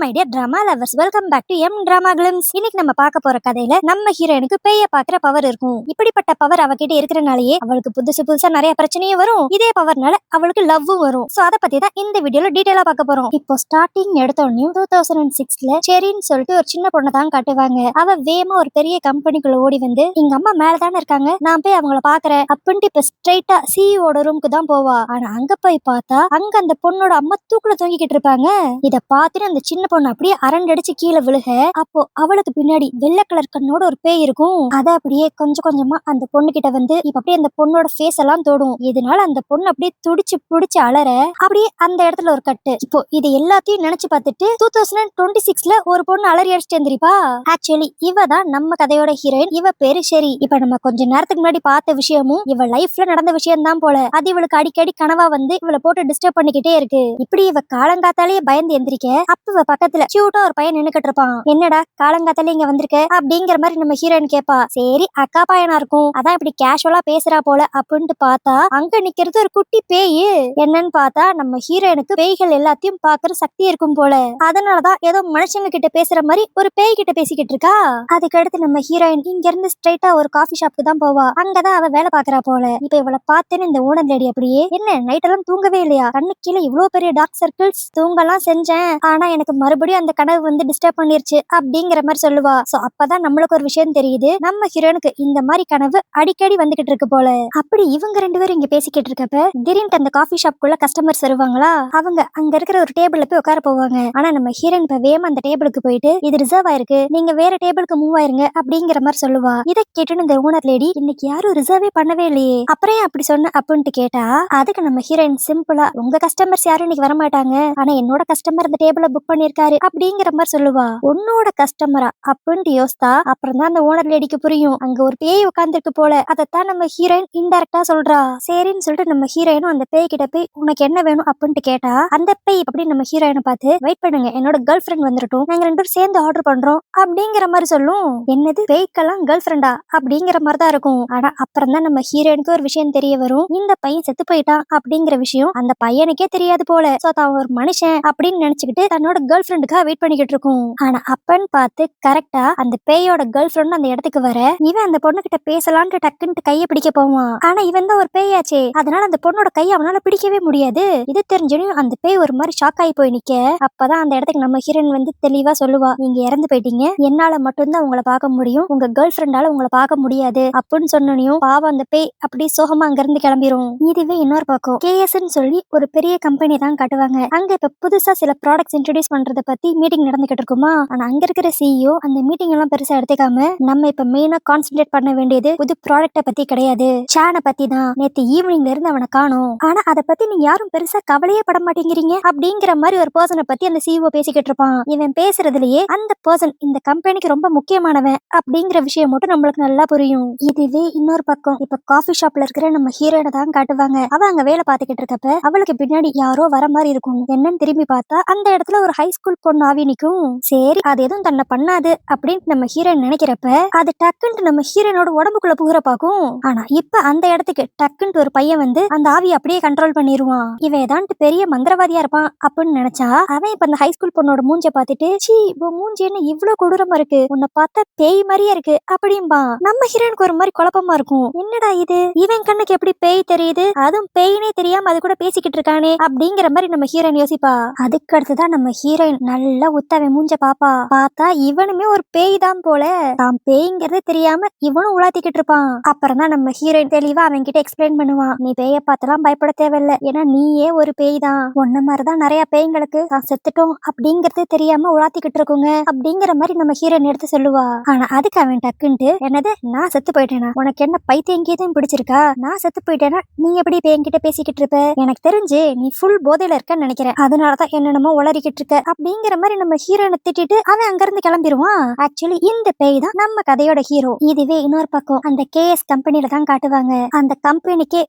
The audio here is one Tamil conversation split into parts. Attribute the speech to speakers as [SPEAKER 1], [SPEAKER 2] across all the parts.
[SPEAKER 1] My dear drama lovers, welcome back to எம் டிராமா கிளிம்ஸ். இன்னைக்கு நம்ம பார்க்க போற கதையில நம்ம ஹீரோயினுக்கு பேய பாக்குற பவர் இருக்கும். இப்படிப்பட்ட பவர் அவகிட்ட இருக்கிறனாலேயே அவளுக்கு புதுசா நிறைய பிரச்சனையும் வரும். இதே பவர்னால அவளுக்கு லவ்வும் வரும். சோ அத பத்தி தான் இந்த வீடியோல டீடைலா பார்க்க போறோம். இப்போ ஸ்டார்டிங் எடுத்த உடனே 2006ல செரின்னு சொல்லிட்டு ஒரு சின்ன பொண்ணை தான் காட்டுவாங்க. அவ வேகமா ஒரு பெரிய கம்பெனிக்குள்ள ஓடி வந்து எங்க அம்மா மேல தானே இருக்காங்க, நான் போய் அவங்கள பாக்குறேன் அப்படின்ட்டு இப்ப ஸ்ட்ரைட்டா சிஇஓட ரூமுக்கு தான் போவா. ஆனா அங்க போய் பார்த்தா அங்க அந்த பொண்ணோட அம்மா தூக்குல தொங்கிக்கிட்டு இருப்பாங்க. இத பார்த்துட்டு அந்த சின்ன பொண்ணு அப்படியே அரண்டடிச்சு கீழே விழுக, அப்போ அவளுக்கு பின்னாடி வெள்ளை கலர் கண்ணோட ஒரு பேய் இருக்கும். அத அப்படியே கொஞ்சம் கொஞ்சமா அந்த பொண்ணு கிட்ட வந்து இப்ப அப்படியே அந்த பொண்ணோட ஃபேஸ் எல்லாம் தொடும். இதனால அந்த பொண்ணு அப்படியே துடிச்சு புடிச்சு அலற அப்படியே அந்த இடத்துல ஒரு கட்டு. இப்போ இது எல்லாத்தையும் நினைச்சு பார்த்துட்டு 2026ல ஒரு பொண்ணு அலறி அடிச்சுட்டு இருந்திருப்பா. ஆக்சுவலி இவ தான் நம்ம கதையோட ஹீரோயின். இவ பேரு ஷெரி. இப்ப நம்ம கொஞ்ச நேரத்துக்கு முன்னாடி பார்த்த விஷயமும் இவ லைஃப்ல நடந்த விஷயம் தான் போல. அது இவளுக்கு அடிக்கடி கனவா வந்து இவளை போட்டு டிஸ்டர்ப் பண்ணிக்கிட்டே இருக்கு. இப்படி இவ காலங்காத்தாலேயே பயந்து எந்திரிக்க, அப்ப இவ பக்கத்துல கியூட்டா ஒரு பையன் நின்னுக்கிட்டு இருப்பான். என்னடா காலங்காத்தாலே இங்க வந்திருக்க அப்படிங்கிற மாதிரி நம்ம ஹீரோயின் கேப்பா. சரி அக்கா பையனா இருக்கும், அதான் இப்படி கேஷுவலா பேசுறா போல அப்படின்ட்டு பார்த்தா அங்க நிக்கிறது ஒரு குட்டி பேய். என்னன்னு பார்த்தா நம்ம ஹீரோயினுக்கு பேய்கள் எல்லாத்தையும் பாக்குற சக்தி இருக்கும் போல. அதனாலதான் ஏதோ மனுஷங்க கிட்ட பேசுற மாதிரி ஒரு பேய் கிட்ட பேசிக்கிட்டு இருக்கா. அதுக்கடுத்து நம்ம ஹீரோயின் இங்க இருந்து ஸ்ட்ரைட்டா ஒரு காஃபி ஷாப்புக்கு தான் போவா. அங்கதான் அவ வேலை பாக்குறா போல. இப்ப இவளை பார்த்தேன்னு இந்த ஓனர் லேடி அப்படியே, என்ன நைட் எல்லாம் தூங்கவே இல்லையா, கண்ணு கீழே இவ்வளவு பெரிய டார்க் சர்க்கிள்ஸ், தூங்கலாம் செஞ்சேன் ஆனா எனக்கு மறுபடியும் அந்த கனவு வந்து டிஸ்டர்ப் பண்ணிருச்சு அப்படிங்கிற மாதிரி சொல்லுவா. சோ அப்பதான் நம்மளுக்கு ஒரு விஷயம் தெரியுது, நம்ம ஹீரோனுக்கு இந்த மாதிரி கனவு அடிக்கடி வந்துகிட்டு இருக்கு போல. அப்படி இவங்க ரெண்டு பேரும் இங்க பேசிக்கிட்டு இருக்கப்ப திடீர்னு அந்த காஃபி ஷாப்குள்ள கஸ்டமர்ஸ் வருவாங்களா. அவங்க அங்க இருக்கிற ஒரு டேபிள்ல போய் உட்கார போவாங்க. ஆனா நம்ம ஹீரோயின் இப்ப வேகமா அந்த டேபிளுக்கு போயிட்டு இது ரிசர்வ் ஆயிருக்கு, நீங்க வேற டேபிளுக்கு மூவ் ஆயிருங்க அப்படிங்கிற மாதிரி சொல்லுவா. இதை கேட்டுன்னு இந்த ஓனர் லேடி, இன்னைக்கு யாரும் ரிசர்வே பண்ணவே இல்லையே, அப்புறம் அப்படி சொன்ன அப்படின்ட்டு கேட்டா, அதுக்கு நம்ம ஹீரோயின் சிம்பிளா, உங்க கஸ்டமர்ஸ் யாரும் இன்னைக்கு வர மாட்டாங்க, ஆனா என்னோட கஸ்டமர் இந்த டேபிள புக் பண்ணிருக்காரு அப்படிங்கிற மாதிரி சொல்லுவா. உன்னோட கஸ்டமரா அப்படின்ட்டு யோசித்தா அப்புறம் தான் அந்த ஓனர் லேடிக்கு புரியும், அங்க ஒரு பேய் உட்கார்ந்துருக்கு போல. அதத்தான் நம்ம ஹீரோயின் இன்டைரக்டா சொல்றா. சரின்னு சொல்லிட்டு நம்ம ஹீரோயினும் அந்த பேய் கிட்ட போய் உனக்கு என்ன வேணும் அப்படின்ட்டு கேட்டா, அந்த பேய் அப்படி நம்ம ஹீரோயினை பார்த்து, வெயிட் பண்ணுங்க என்னோட கேர்ள் ஃப்ரெண்ட் வந்துட்டோம், நாங்க ரெண்டு பேரும் சேர்ந்து ஆர்டர் பண்றோம் அப்படிங்கிற மாதிரி சொல்லும். என்னது பேய்க்கெல்லாம் கேர்ள் ஃப்ரெண்டா அப்படிங்கிற மாதிரி தான் இருக்கும். ஆனா அப்புறம் தான் நம்ம ஹீரோயினுக்கு ஒரு விஷயம் தெரிய வரும், இந்த பையன் செத்து போயிட்டான் அப்படிங்கிற விஷயம் அந்த பையனுக்கே தெரியாது போல. சோ தான் ஒரு மனுஷன் அப்படின்னு நினைச்சுக்கிட்டு தன்னோட கேர்ள் ஃப்ரெண்டுக்காக வெயிட் பண்ணிக்கிட்டு இருக்கும். ஆனா அப்பன்னு பார்த்து கரெக்டா அந்த பேயோட கேர்ள் ஃப்ரெண்ட் அந்த இடத்துக்கு வர, இவன் அந்த பொண்ணு கிட்ட பேசலான்ட்டு டக்குன்னு கையை பிடிக்க போவான். ஆனா இவன் தான் ஒரு பேயாச்சே, அதனால அந்த பொண்ணோட கையை அவனால பிடிக்கவே முடியாது. இது தெரிஞ்சோன்னு அந்த பேய் ஒரு மாதிரி ஷாக் ஆகி போய் நிக்க, அப்பதான் அந்த இடத்துக்கு நம்ம ஹீரோயின் வந்து தெளிவா சொல்லுவா, நீங்க இறந்து போயிட்டீங்க, என்னால மட்டும்தான் உங்களை பார்க்க முடியும், உங்க கேர்ள் ஃப்ரெண்டால உங்களை பார்க்க முடியாது அப்படின்னு சொன்னனையும் பாவம் அந்த பேய் அப்படி சோகமா அங்க இருந்து கிளம்பிரும். இதுவே இன்னொரு பக்கம் கேஎஸ்ன்னு சொல்லி ஒரு பெரிய கம்பெனி தான் காட்டுவாங்க. அங்க இப்ப புதுசா சில ப்ராடக்ட்ஸ் இன்ட்ரோடியூஸ் பண்றத பத்தி மீட்டிங் நடந்துகிட்டு இருக்குமா. ஆனா அங்க இருக்கிற சிஇஓ அந்த மீட்டிங் எல்லாம் பெருசா எடுத்துக்காம, நம்ம இப்ப மெயினா கான்சென்ட்ரேட் பண்ண வேண்டியது புது ப்ராடக்ட பத்தி கிடையாது, சானை பத்தி தான். நேத்து ஈவினிங்ல இருந்து அவனை காணோம், ஆனா அதை பத்தி நீங்க யாரும் பெருசா கவலையே பட மாட்டேங்கிறீங்க அப்படிங்கிற மாதிரி ஒரு பர்சனை பத்தி அந்த சிஇஓ பேசிக்கிட்டு இருப்பான். இவன் பேசுறதுலயே அந்த பர்சன் இந்த கம்பெனிக்கு ரொம்ப முக்கியமானவன் அப்படிங்கிற விஷயம் மட்டும் நம்மளுக்கு நல்லா புரியும். இதுவே இன்னொரு பக்கம் இப்ப காஃபி ஷாப்ல இருக்கிற நம்ம ஹீரோயினை தான் காட்டுவாங்க. அவ அங்க வேலை பார்த்துக்கிட்டு இருக்கப்ப அவளுக்கு பின்னாடி யாரோ வர மாதிரி இருக்கும். என்னன்னு திரும்பி பார்த்தா அந்த இடத்துல ஒரு ஹை ஸ்கூல் பொண்ணு ஆவி நிக்கும். சரி அது எதுவும் தன்னை பண்ணாது அப்படின்னு நம்ம ஹீரோயின் நினைக்கிறப்ப அது டக்குன்ட்டு நம்ம ஹீரோனோட உடம்புக்குள்ள புகுற பாக்கும். ஆனா இப்ப அந்த இடத்துக்கு டக்குன்ட்டு ஒரு பையன் வந்து அந்த ஆவியை அப்படியே கண்ட்ரோல் பண்ணிடுவான். இவன் ஏதான்ட்டு பெரிய மந்திரவாதியா இருப்பான் அப்படின்னு நினைச்சா, அவன் இப்ப அந்த ஹை ஸ்கூல் பொண்ணோட மூஞ்ச பார்த்துட்டு, சீ உன் மூஞ்சி என்ன இவ்வளவு கொடூரமா இருக்கு, உன்னை பார்த்தா பேய் மாதிரியே இருக்கு அப்படின்பா. நம்ம ஹீரோனுக்கு ஒரு மாதிரி குழப்பமா இருக்கும், என்னடா இது இவன் கண்ணுக்கு எப்படி பேய் தெரியுது, அதுவும் பேயினே தெரியாம அது கூட பேசிக்கிட்டு இருக்கானே அப்படிங்கிற மாதிரி நம்ம ஹீரோயின் யோசிப்பா. அதுக்கு அடுத்துதான் நம்ம ஹீரோயின் நல்லா உத்தவன் மூஞ்ச பாப்பா. பார்த்தா இவனுமே ஒரு பேய் தான் போல, தான் பேய்ங்கிறதே தெரியாம இவனும் உலாத்திக்கிட்டு இருப்பான். அப்புறம் தான் நம்ம ஹீரோயின் தெளிவா அவன் கிட்ட எக்ஸ்பிளைன் பண்ணுவான், நீ பேய பார்த்தெல்லாம் பயப்பட தேவையில்லை, ஏன்னா நீயே ஒரு பேய் தான், உன்ன மாதிரிதான் நிறைய பேய்களுக்கு தான் செத்துட்டோம் அப்படிங்கறதே தெரியாம உலாத்திக்கிட்டு இருக்குங்க அப்படிங்கிற மாதிரி நம்ம ஹீரோயின் எடுத்து சொல்லுவா. ஆனா அதுக்கு அவன் டக்குன்ட்டு, என்னது நான் செத்து போயிட்டேனா, உனக்கு என்ன பைத்தியம் கீதம் பிடிச்சிருக்கா, நான் செத்து போயிட்டேனா நீ எப்படி பேய்கிட்ட பேசிக்கிட்டு இருப்ப, எனக்கு தெரிஞ்சு நீ ஃபுல் போதையில இருக்கன்னு நினைக்கிறேன், அதனாலதான் என்னென்னமோ உளறிக்கிட்டு இருக்க அப்படிங்கிற மாதிரி நம்ம ஹீரோனை திட்டிட்டு அவன் அங்க இருந்து கிளம்பிடுவான். ஆக்சுவலி இந்த பேய் தான் நம்ம கதையோட ஹீரோ. இதுவே இன்னொரு பக்கம் அந்த கேஎஸ் கம்பெனில தான் காட்டுவாங்க. அந்த கம்பெனிக்கே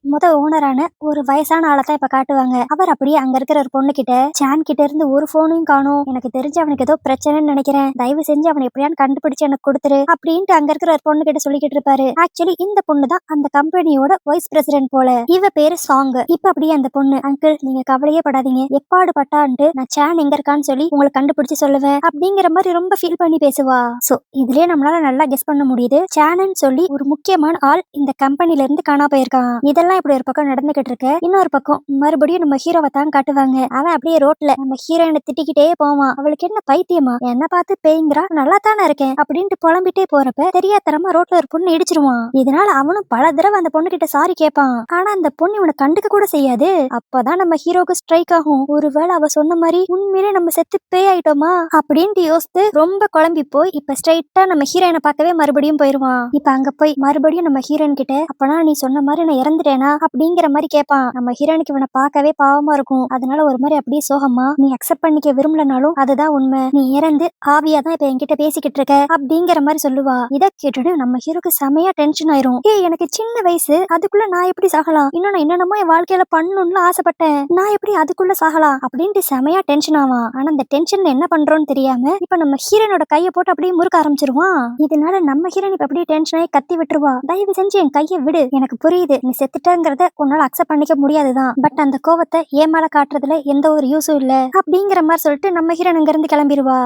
[SPEAKER 1] ஓனரான ஒரு வயசான ஆளை தான் இப்ப காட்டுவாங்க. அவர் அப்படியே அங்க இருக்கிற ஒரு பொண்ணு கிட்ட, சான் கிட்ட இருந்து ஒரு போனையும் காணும், எனக்கு தெரிஞ்சு அவனுக்கு ஏதோ பிரச்சனைன்னு நினைக்கிறேன், தயவு செஞ்சு அவனை எப்படியான்னு கண்டுபிடிச்சு எனக்கு கொடுத்துரு அப்படின்ட்டு அங்க இருக்கிற ஒரு பொண்ணு கிட்ட சொல்லிக்கிட்டு இருப்பாரு. ஆக்சுவலி இந்த பொண்ணு தான் அந்த கம்பெனியோட வைஸ் பிரசிடென்ட் போல. இவ பேரு சாங். இப்ப அப்படியே அந்த பொண்ணு, அங்கிள் நீங்க கவலையே படாதீங்க, எப்பாடு பட்டான்ட்டு நான் சான் எங்க இருக்கான்னு சொல்லி உங்களை கண்டுபிடிச்சு சொல்லுவேன் அப்படிங்கிற மாதிரி ரொம்ப ஃபீல் பண்ணி பேசுவா. சோ இதுலயே நம்மளால நல்லா கெஸ் பண்ண முடியுது, சேனன் சொல்லி ஒரு முக்கியமான ஆள் இந்த கம்பெனில இருந்து காணா போயிருக்கான். இதெல்லாம் இப்படி ஒரு பக்கம் நடந்துகிட்டு இருக்க, இன்னொரு பக்கம் மறுபடியும் நம்ம ஹீரோவை தான் காட்டுவாங்க. அவன் அப்படியே ரோட்ல நம்ம ஹீரோயினை திட்டிக்கிட்டே போவான். அவளுக்கு என்ன பைத்தியமா, என்ன பார்த்து பேய்ங்கிறா, நல்லா தானே இருக்கேன் அப்படின்ட்டு புலம்பிட்டே போறப்ப தெரியாதரமா ரோட்ல ஒரு பொண்ணு இடிச்சிருவான். இதனால அவனும் பல தடவை அந்த பொண்ணு கிட்ட சாரி கேட்பான். ஆனா அந்த பொண்ணு இவனை கண்டுக்க கூட செய்யாது. அப்பதான் நம்ம ஹீரோக்கு ஸ்ட்ரைக் ஆகும், ஒருவேளை அவ சொன்ன மாதிரி உண்மையிலே நம்ம செத்து பேய் ஆயிட்டோமா அப்படின்ட்டு யோசித்து ரொம்ப குழம்பி போய் இப்ப ஸ்ட்ரைட்டா நம்ம ஹீரோயினை பார்க்கவே மறுபடியும் போயிருவான். இப்ப அங்க போய் மறுபடியும் நம்ம ஹீரோயின் கிட்ட அப்பனா நீ சொன்ன மாதிரி நான் இறந்துட்டேனா அப்படிங்கிற மாதிரி கேட்பான். நம்ம ஹீரோயினுக்கு இவனை பார்க்கவே பாவமா இருக்கும். அதனால ஒரு மாதிரி அப்படியே சோகமா, நீ அக்செப்ட் பண்ணிக்க விரும்பலனாலும் அதுதான் உண்மை, நீ இறந்து ஆவியா தான் இப்ப என்கிட்ட பேசிக்கிட்டு இருக்க அப்படிங்கிற மாதிரி சொல்லுவா. இதை கேட்டுட்டு நம்ம ஹீரோக்கு செமையா டென்ஷன் ஆயிரும். எனக்கு சின்ன வயசு, அதுக்குள்ள நான் எப்படி சாகலாம், இன்னும் நான் என்னென்னமோ என் வாழ்க்கையில பண்ணணும்னு ஆசைப்பட்டேன், நான் எப்படி அதுக்குள்ள சாகலாம் அப்படின்ட்டு செமையா டென்ஷன் ஆவான். ஆனா அந்த டென்ஷன்ல என்ன பண்றோம்னு தெரியாம இப்ப நம்ம ஹீரோனோட கையை போட்டு அப்படியே முறுக்க ஆரம்பிச்சிருவான். இதனால நம்ம ஹீரோன் இப்ப அப்படியே டென்ஷன் ஆகி கத்தி விட்டுருவா. தயவு செஞ்சு என் கையை விடு, எனக்கு புரியுது நீ செத்துட்டங்கிறத உன்னால அக்செப்ட் பண்ணிக்க முடியாதுதான், பட் அந்த கோவத்தை ஏன் மேல காட்டுறதுல எந்த ஒரு யூஸும் இல்ல அப்படிங்கிற மாதிரி சொல்லிட்டு நம்ம ஹீரோன் அங்க இருந்து கிளம்பிடுவா.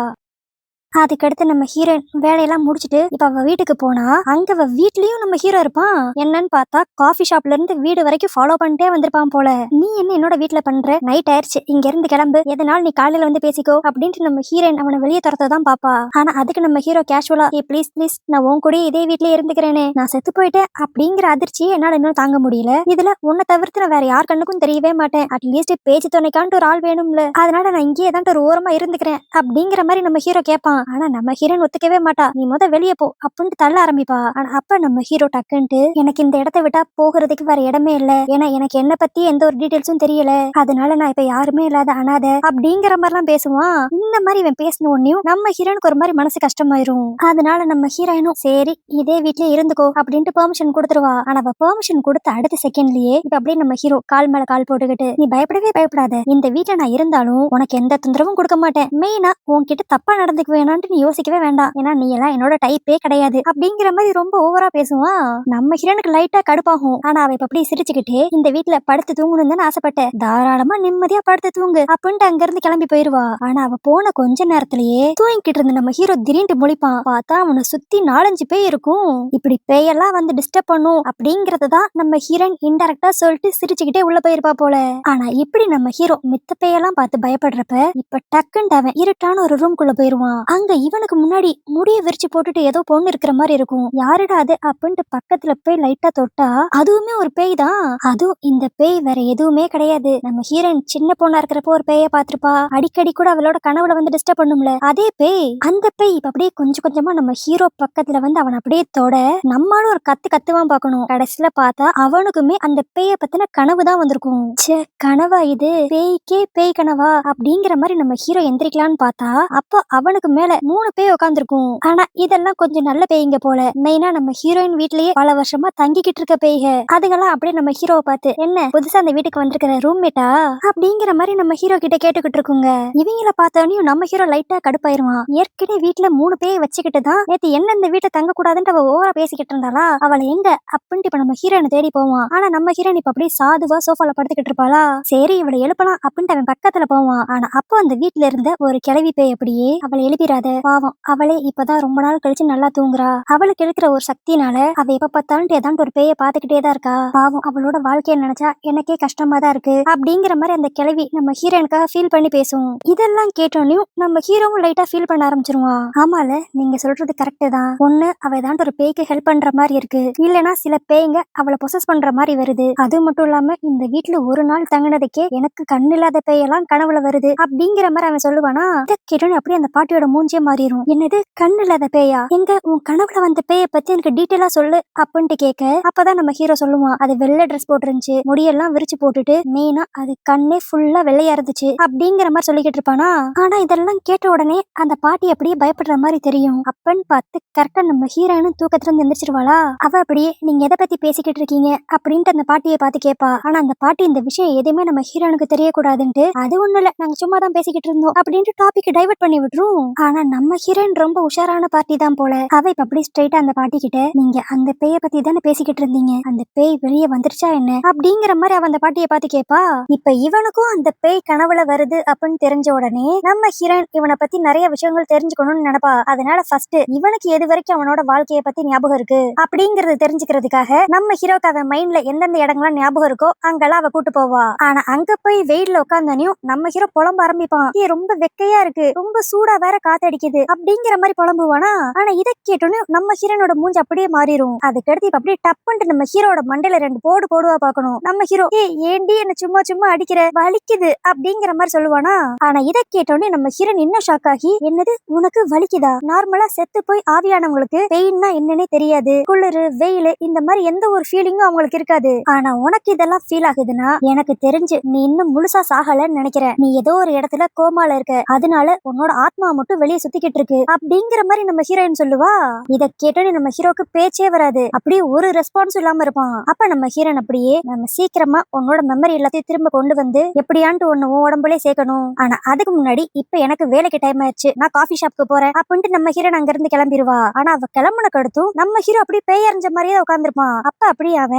[SPEAKER 1] அதுக்கடுத்து நம்ம ஹீரோயின் வேலையெல்லாம் முடிச்சுட்டு இப்ப அவ வீட்டுக்கு போனா அங்க அவ வீட்லயும் நம்ம ஹீரோ இருப்பான். என்னன்னு பார்த்தா காஃபி ஷாப்ல இருந்து வீடு வரைக்கும் ஃபாலோ பண்ணிட்டே வந்திருப்பான் போல. நீ என்ன என்னோட வீட்டுல பண்ற, நைட் ஆயிடுச்சு, இங்க இருந்து கிளம்பு, எதனால நீ காலையில வந்து பேசிக்கோ அப்படின்ட்டு நம்ம ஹீரோயின் அவனை வெளியே துரத்தான் பாப்பா. ஆனா அதுக்கு நம்ம ஹீரோ கேஷுவலா, ப்ளீஸ் ப்ளீஸ் நான் உன் கூட இதே வீட்லயே இருந்துக்கிறேனே, நான் செத்து போயிட்டேன் அப்படிங்கிற அதிர்ச்சியை என்னால இன்னும் தாங்க முடியல, இதுல உன்னை தவிர்த்து நான் வேற யார் கண்ணுக்கும் தெரியவே மாட்டேன், அட்லீஸ்ட் பேச்சு துணைக்கான்ட்டு ஒரு ஆள் வேணும்ல, அதனால நான் இங்கேயே தான் ஒரு ஓரமா இருந்துக்கிறேன் அப்படிங்கிற மாதிரி நம்ம ஹீரோ கேட்பான். ஆனா நம்ம ஹீரோயின் ஒத்துக்கவே மாட்டா, நீ வெளியே போ அப்படின்ட்டு தள்ள ஆரம்பிப்பா. ஆனா அப்ப நம்ம ஹீரோ டக்குன்ட்டு, எனக்கு இந்த இடத்தை விட்டா போகிறதுக்கு வேற இடமே இல்ல, ஏன்னா எனக்கு என்ன பத்தி எந்த ஒரு டீடைல்ஸும் தெரியல, அதனால நான் இப்ப யாருமே இல்லாத அனாதை அப்படிங்கிற மாதிரி எல்லாம் பேசுவான். இந்த மாதிரி இவன் பேசின உடனேயும் நம்ம ஹீரோனுக்கு ஒரு மாதிரி மனசு கஷ்டமாயிரும். அதனால நம்ம ஹீரோயினும் சரி இதே வீட்லயே இருந்துக்கோ அப்படின்ட்டு பெர்மிஷன் கொடுத்துருவா. ஆனா அவ பெர்மிஷன் கொடுத்த அடுத்த செகண்ட்லயே இப்ப அப்படியே நம்ம ஹீரோ கால் மேல கால் போட்டுக்கிட்டு, நீ பயப்படவே பயப்படாத, இந்த வீட்டுல நான் இருந்தாலும் உனக்கு எந்த தொந்தரவும் கொடுக்க மாட்டேன், மெயினா உன்கிட்ட தப்பா நடந்துக்கு வேணான்ட்டு நீ யோசிக்கவே வேண்டாம், ஏன்னா நீ எல்லாம் என்னோட டைப்பே கிடையாது அப்படிங்கிற மாதிரி ரொம்ப ஓவரா பேசுவான். நம்ம ஹீரோனுக்கு லைட்டா கடுப்பாகும். ஆனா அவ அப்படி சிரிச்சுக்கிட்டே, இந்த வீட்டுல படுத்து தூங்கணும்னு தானே ஆசைப்பட்டேன், தாராளமா நிம்மதியா படுத்து தூங்கு அப்படின்ட்டு அங்க இருந்து கிளம்பி போயிருவா. ஆனா அவ போன கொஞ்ச நேரத்திலேயே தூங்கிட்டு இருந்த நம்ம ஹீரோ திடீர்னு முழிப்பான். பார்த்தா அவனை சுத்தி 4-5 பேய் இருக்கும். இப்படி பேயெல்லாம் வந்து டிஸ்டர்ப் பண்ணும் அப்படிங்கறதான் நம்ம ஹீரோயின் இன்டெரக்டா சொல்லிட்டு சிரிச்சுக்கிட்டே உள்ள போயிருப்பா போல. ஆனா இப்படி நம்ம ஹீரோ மித்த பேயெல்லாம் பார்த்து பயப்படுறப்ப இப்ப டக்குன்னு அவன் இருட்டான ஒரு ரூம்குள்ள போயிருவான். அங்க இவனுக்கு முன்னாடி முடிய விரிச்சு போட்டுட்டு ஏதோ பொண்ணு இருக்கிற மாதிரி இருக்கும். யாருடா அது அப்படின்ட்டு பக்கத்துல போய் லைட்டா தொட்டா அதுவுமே ஒரு பேய் தான். அதுவும் இந்த பேய் வேற எதுவுமே கிடையாது, நம்ம ஹீரோயின் சின்ன பொண்ணா இருக்கிறப்போ ஒரு பேய பாத்திருப்பா, அடிக்கடி கூட அவளோட கனவுல வந்து டிஸ்டர்ப் பண்ணும்ல, அதே பேய். அந்த பேய் இப்ப அப்படியே கொஞ்சம் கொஞ்சமா நம்ம ஹீரோ பக்கத்துல வந்து அவன் அப்படியே தொட, நம்மளும் ஒரு கத்துவான் பார்க்கணும். கடைசியில பார்த்தா அவனுக்குமே அந்த பேய பத்தின கனவு தான் வந்திருக்கும். சே, கனவா இது, பேய்க்கே பேய் கனவா அப்படிங்கிற மாதிரி நம்ம ஹீரோ எந்திரிக்கலான்னு பார்த்தா அப்போ அவனுக்கு மேல 3 பேய் உட்காந்துருக்கும். ஆனா இதெல்லாம் கொஞ்சம் நல்ல பேய்ங்க போல. மெயினா நம்ம ஹீரோயின் வீட்லயே பல வருஷமா தங்கிக்கிட்டு இருக்க பேய்க. அதுங்கெல்லாம் அப்படியே நம்ம ஹீரோவை பார்த்து, என்ன புதுசா அந்த வீட்டுக்கு வந்திருக்கிற ரூம்மேட்டா அப்படிங்கிற மாதிரி நம்ம ஹீரோ கிட்ட கேட்டுக்கிட்டு இருக்குங்க. இவங்கள பார்த்தவனையும் நம்ம ஹீரோ லைட்டா கடுப்பாயிருவான். ஏற்கனவே வீட்டுல 3 பேய் வச்சுக்கிட்டு தான் நேத்து என்ன இந்த வீட்டை தங்க கூடாதுன்னு அவ ஓவரா பேசிக்கிட்டு இருந்தாளா, அவளை எங்க அப்படின்ட்டு இப்ப நம்ம ஹீரோனை தேடி போவான். ஆனா நம்ம ஹீரோயின் இப்ப அப்படியே சாதுவா சோஃபால படுத்துக்கிட்டு இருப்பாளா, சரி இவளை எழுப்பலாம் அப்படின்ட்டு அவன் பக்கத்துல போவான். ஆனா அப்போ அந்த வீட்டுல இருந்த ஒரு கிளவி பேய் அப்படியே, அவளை எழுப்பிடாத பாவம், அவளே இப்பதான் ரொம்ப நாள் கழிச்சு நல்லா தூங்குறா, அவளுக்கு இருக்கிற ஒரு சக்தினால அவ எப்ப பார்த்தாலும் ஏதாண்டு ஒரு பேய பாத்துக்கிட்டே தான் இருக்கா, பாவம் அவளோட வாழ்க்கையை நினைச்சா எனக்கே கஷ்டமா தான் இருக்கு அப்படிங்கிற மாதிரி அந்த கிளவி நம்ம ஹீரோனுக்காக ஃபீல் பண்ணி பேசும். இதெல்லாம் கேட்டோன்னையும் நம்ம ஹீரோவும் லைட்டா ஃபீல் பண்ண ஆரம்பிச்சிருவான். ஆமால நீங்க சொல்றது கரெக்ட் தான், ஒண்ணு அவ ஏதாண்டு ஒரு பேய்க்கு ஹெல்ப் பண்ற மாதிரி இருக்கு, இல்லனா சில பேய்ங்க அவளை பொசஸ் பண்ற மாதிரி வருது, அது மட்டும் இல்லாம இந்த வீட்டுல ஒரு நாள் தங்கினதுக்கே எனக்கு கண்ணு இல்லாத பேயெல்லாம் கனவுல வருது அப்படிங்கிற மாதிரி அவன் சொல்லுவானா. கேட்டோன்னு அப்படியே அந்த பாட்டியோட மூஞ்சியே மாறிடும். என்னது கண்ணு இல்லாத பேயா, எங்க உன் கனவுல வந்த பேய பத்தி எனக்கு டீட்டெயிலா சொல்லு அப்படின்ட்டு கேட்க, அப்பதான் நம்ம ஹீரோ சொல்லுவான், அது வெள்ளை ட்ரெஸ் போட்டுருந்துச்சு, முடியெல்லாம் விரிச்சு போட்டுட்டு மெயினா அது கண்ணே ஃபுல்லா வெள்ளையா இருந்துச்சு அப்படிங்கிற மாதிரி சொல்லிக்கிட்டு இருப்பானா. ஆனா இதெல்லாம் கேட்ட உடனே அந்த பாட்டி அப்படியே பயப்படுற மாதிரி தெரியும். அப்பன்னு பார்த்து கரெக்டா நம்ம ஹீரோயினும் தூக்கத்துல இருந்து எந்திரிச்சிருவாளா. அவ அப்படியே நீங்க எதை பத்தி பேசிக்கிட்டு இருக்கீங்க அப்படின்ட்டு அந்த பாட்டியை பார்த்து கேட்பா. ஆனா அந்த பாட்டி இந்த விஷயம் எதுவுமே நம்ம ஹீரோனுக்கு தெரியக்கூடாதுன்ட்டு, அது ஒண்ணு இல்ல நாங்க சும்மா தான் பேசிக்கிட்டு இருந்தோம் அப்படின்ட்டு டாபிக் டைவர்ட் பண்ணி விட்டுரும். ஆனா ஆனா நம்ம ஹீரோயின் ரொம்ப உஷாரான பார்ட்டி தான் போல. அவ இப்ப அப்படி ஸ்ட்ரைட்டா அந்த பாட்டி கிட்ட, நீங்க அந்த பேய பத்தி தானே பேசிக்கிட்டு இருந்தீங்க, அந்த பேய் வெளியே வந்துருச்சா என்ன அப்படிங்கிற மாதிரி அவ அந்த பாட்டியை பார்த்து கேப்பா. இப்ப இவனுக்கும் அந்த பேய் கனவுல வருது அப்படின்னு தெரிஞ்ச உடனே நம்ம ஹீரோயின் இவனை பத்தி நிறைய விஷயங்கள் தெரிஞ்சுக்கணும்னு நினைப்பா. அதனால ஃபர்ஸ்ட் இவனுக்கு எது வரைக்கும் அவனோட வாழ்க்கையை பத்தி ஞாபகம் இருக்கு அப்படிங்கறது தெரிஞ்சுக்கிறதுக்காக நம்ம ஹீரோக்கு அவன் மைண்ட்ல எந்தெந்த இடங்கள்லாம் ஞாபகம் இருக்கோ அங்கெல்லாம் அவ கூட்டு போவா. ஆனா அங்க போய் வெயில்ல உட்காந்தனையும் நம்ம ஹீரோ புலம்ப ஆரம்பிப்பான். ரொம்ப வெக்கையா இருக்கு, ரொம்ப சூடா வேற காத்தடிக்குது அப்படிங்கிற மாதிரி புலம்புவானா. ஆனா இதை கேட்டோன்னு நம்ம ஹீரோனோட மூஞ்சி அப்படியே மாறிடும். அதுக்கடுத்து இப்ப அப்படியே டப்புன்ட்டு நம்ம ஹீரோட மண்டையில 2 போடு போடுவா பாக்கணும். நம்ம ஹீரோ ஏண்டி என்ன சும்மா சும்மா அடிக்கிற, வலிக்குது அப்படிங்கிற மாதிரி சொல்லுவானா. ஆனா இதை கேட்டோன்னே நம்ம ஹீரோன் இன்னும் ஷாக் ஆகி, என்னது உனக்கு வலிக்குதா? நார்மலா செத்து போய் ஆவியானவங்களுக்கு பெயின்னா என்னன்னே தெரியாது, குளிரு வெயில் இந்த மாதிரி எந்த ஒரு ஃபீலிங்கும் அவங்களுக்கு இருக்காது. ஆனா உனக்கு இதெல்லாம் ஃபீல் ஆகுதுன்னா எனக்கு தெரிஞ்சு நீ இன்னும் முழுசா சாகலன்னு நினைக்கிறேன். நீ ஏதோ ஒரு இடத்துல கோமால இருக்க, அதனால உன்னோட ஆத்மா மட்டும் வெளியே சுத்திக்கிட்டு இருக்கு அப்படிங்கிற மாதிரி நம்ம ஹீரோயின் சொல்லுவா. இதை கேட்டோன்னே நம்ம ஹீரோக்கு பேச்சே வராது, அப்படியே ஒரு ரெஸ்பான்ஸ் இல்லாம இருப்பான். அப்ப நம்ம ஹீரோன் அப்படியே, நம்ம சீக்கிரமா உன்னோட மெமரி எல்லாத்தையும் திரும்ப கொண்டு வந்து எப்படியான்ட்டு ஒன்னு உடம்புலயே சேர்க்கணும். ஆனா அதுக்கு முன்னாடி இப்ப எனக்கு வேலைக்கு டைம் ஆயிடுச்சு, நான் காஃபி ஷாப்க்கு போறேன் அப்படின்ட்டு நம்ம ஹீரோன் அங்க இருந்து கிளம்பிடுவா. ஆனா அவ கிளம்புனக்கு அடுத்தும் நம்ம ஹீரோ அப்படியே பேயறிஞ்ச மாதிரியே உட்காந்துருப்பான். அப்ப அப்படியே அவ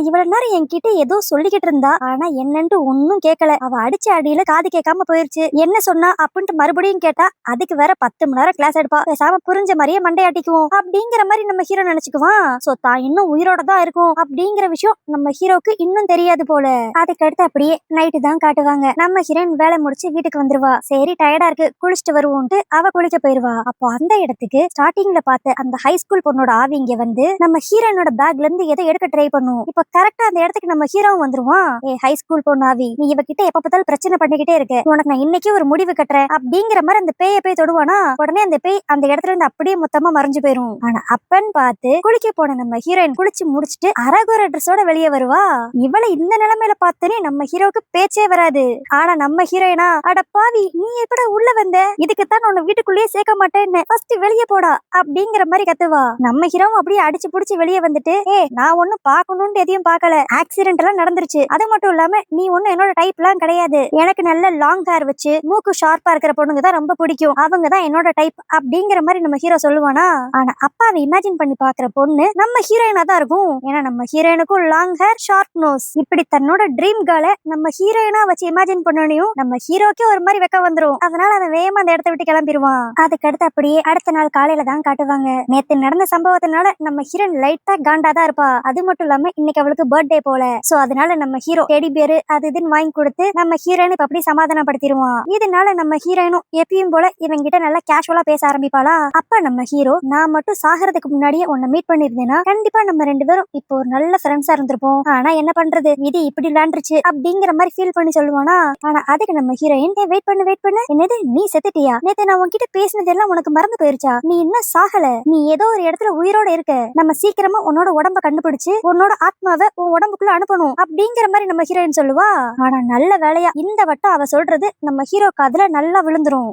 [SPEAKER 1] இவ்வளவு நேரம் என்கிட்ட ஏதோ சொல்லிக்கிட்டு இருந்தா, ஆனா என்னன்ட்டு ஒன்னும் கேட்கல. அவ அடிச்ச அடியில காது கேட்காம போயிருச்சு. என்ன சொன்னா அப்படின்ட்டு மறுபடியும் கேட்டா அதுக்கு வேற 10 மணி நேரம் கிளாஸ் எடுப்பா. பேசாம புரிஞ்ச மாதிரியே மண்டையாட்டிக்குவோம் அப்படிங்கிற மாதிரி நம்ம ஹீரோ நினைச்சுக்குவான். சோ தான் இன்னும் உயிரோட தான் இருக்கும் அப்படிங்கிற விஷயம் நம்ம ஹீரோக்கு இன்னும் தெரியாது போல. அதுக்கடுத்து அப்படியே நைட்டு தான் காட்டுவாங்க. நம்ம ஹீரோயின் வேலை முடிச்சு வீட்டுக்கு வந்துருவா. சரி டயர்டா இருக்கு, குளிச்சுட்டு வருவோம்ட்டு அவ குளிக்க போயிருவா. அப்போ அந்த இடத்துக்கு ஸ்டார்டிங்ல பார்த்த அந்த ஹை ஸ்கூல் பொண்ணோட ஆவி இங்க வந்து நம்ம ஹீரோனோட பேக்ல இருந்து எதை எடுக்க ட்ரை பண்ணும். இப்ப கரெக்டா அந்த இடத்துக்கு நம்ம ஹீரோவும் வந்துருவான். ஹை ஸ்கூல் பொண்ணு ஆவி, நீ இவகிட்ட எப்ப பார்த்தாலும் பிரச்சனை பண்ணிக்கிட்டே இருக்க, உனக்கு நான் இன்னைக்கு ஒரு முடிவு கட்டுறேன் அப்படிங்கிற மாதிரி அந்த பேயை போய் தொடுவானா. உடனே அந்த பேய் அந்த இடத்துல இருந்து அப்படியே மொத்தமா மறைஞ்சு போயிரும். ஆனா அப்பன்னு பார்த்து குளிக்க போன நம்ம ஹீரோயின் குளிச்சு முடிச்சுட்டு அரகுர ட்ரெஸ்ஸோட வெளியே வருவா. இவளை இந்த நிலைமையில பார்த்தனே நம்ம ஹீரோக்கு பேச்சே வராது. ஆனா நம்ம ஹீரோயினா, அட பாவி நீ எப்பட உள்ள வந்த, இதுக்குத்தான் உன்னை வீட்டுக்குள்ளேயே சேர்க்க மாட்டேன்னு, ஃபர்ஸ்ட் வெளியே போடா அப்படிங்கிற மாதிரி கத்துவா. நம்ம ஹீரோவும் அப்படியே அடிச்சு புடிச்சு வெளியே வந்துட்டு, நான் ஒன்னும் பாக்கணும்னு எதையும் பார்க்கல, ஆக்சிடென்ட் எல்லாம் நடந்துருச்சு, அது மட்டும் இல்லாம நீ ஒன்னும் என்னோட டைப் எல்லாம் கிடையாது, எனக்கு நல்ல லாங் ஹேர் வச்சு மூக்கு ஷார்ப்பா இருக்கிற பொண்ணுங்க தான் ரொம்ப பிடிக்கும், அவங்க தான் என்னோட டைப் அப்படிங்கிற மாதிரி நம்ம ஹீரோ சொல்லுவானா. ஆனா அப்பா அதை இமேஜின் பண்ணி பாக்குற பொண்ணு நம்ம ஹீரோயினா தான் இருக்கும். ஏன்னா நம்ம ஹீரோயினுக்கும் லாங் ஹேர் ஷார்ட் நோஸ், இப்படி தன்னோட ட்ரீம் கேர்ளை நம்ம ஹீரோயினா வச்சு இமேஜின் பண்ணனையும் நம்ம ஹீரோக்கே ஒரு மாதிரி வெக்க வந்துரும். அதனால அவன் வேகமா அந்த இடத்த விட்டு கிளம்பிடுவான். அதுக்கடுத்து அப்படியே அடுத்த நாள் காலையில தான் காட்டுவாங்க. நேத்து நடந்த சம்பவத்தினால நம்ம ஹீரோயின் லைட்டா காண்டா தான் இருப்பா. அது மட்டும் இல்லாம இன்னைக்கு அவளுக்கு பர்த்டே போல. சோ அதனால நம்ம ஹீரோ டெடி பேரு அது இதுன்னு வாங்கி கொடுத்து நம்ம ஹீரோயின் இப்ப அப்படி சமாதானப்படுத்திடுவான். இதனால நம்ம ஹீரோயினும் எப்பயும் போல இவங்க கிட்ட நல்லா கேஷுவலா பேச ஆரம்பிப்பாளா. அப்ப நம்ம ஹீரோ, நான் மட்டும் சாகிறதுக்கு முன்னாடியே உன்னை மீட் பண்ணிருந்தேன்னா கண்டிப்பா நம்ம 2 பேரும் இப்போ ஒரு நல்ல ஃப்ரெண்ட்ஸா இருந்திருப்போம். ஆனா என்ன பண்றது, விதி இப்படி விளையாண்டுருச்சு அப்படிங்கிற மாதிரி ஃபீல் பண்ணி சொல்லுவானா. ஆனா அதுக்கு நம்ம ஹீரோயின், வெயிட் பண்ணு, என்னது நீ செத்துட்டியா, நேத்து நான் உன்கிட்ட பேசினது எல்லாம் உனக்கு மறந்து போயிருச்சா, நீ இன்னும் சாகல, நீ ஏதோ ஒரு இடத்துல உயிரோட இருக்க, நம்ம சீக்கிரமா உன்னோட உடம்ப கண்டுபிடிச்சு உன்னோட ஆத்மாவை உன் உடம்புக்குள்ள அனுப்பணும் அப்படிங்கிற மாதிரி நம்ம ஹீரோயின் சொல்லுவா. ஆனா நல்ல வேலையா இந்த வட்டம் அவ சொல்றது நம்ம ஹீரோ காதுல நல்லா விழுந்துரும்.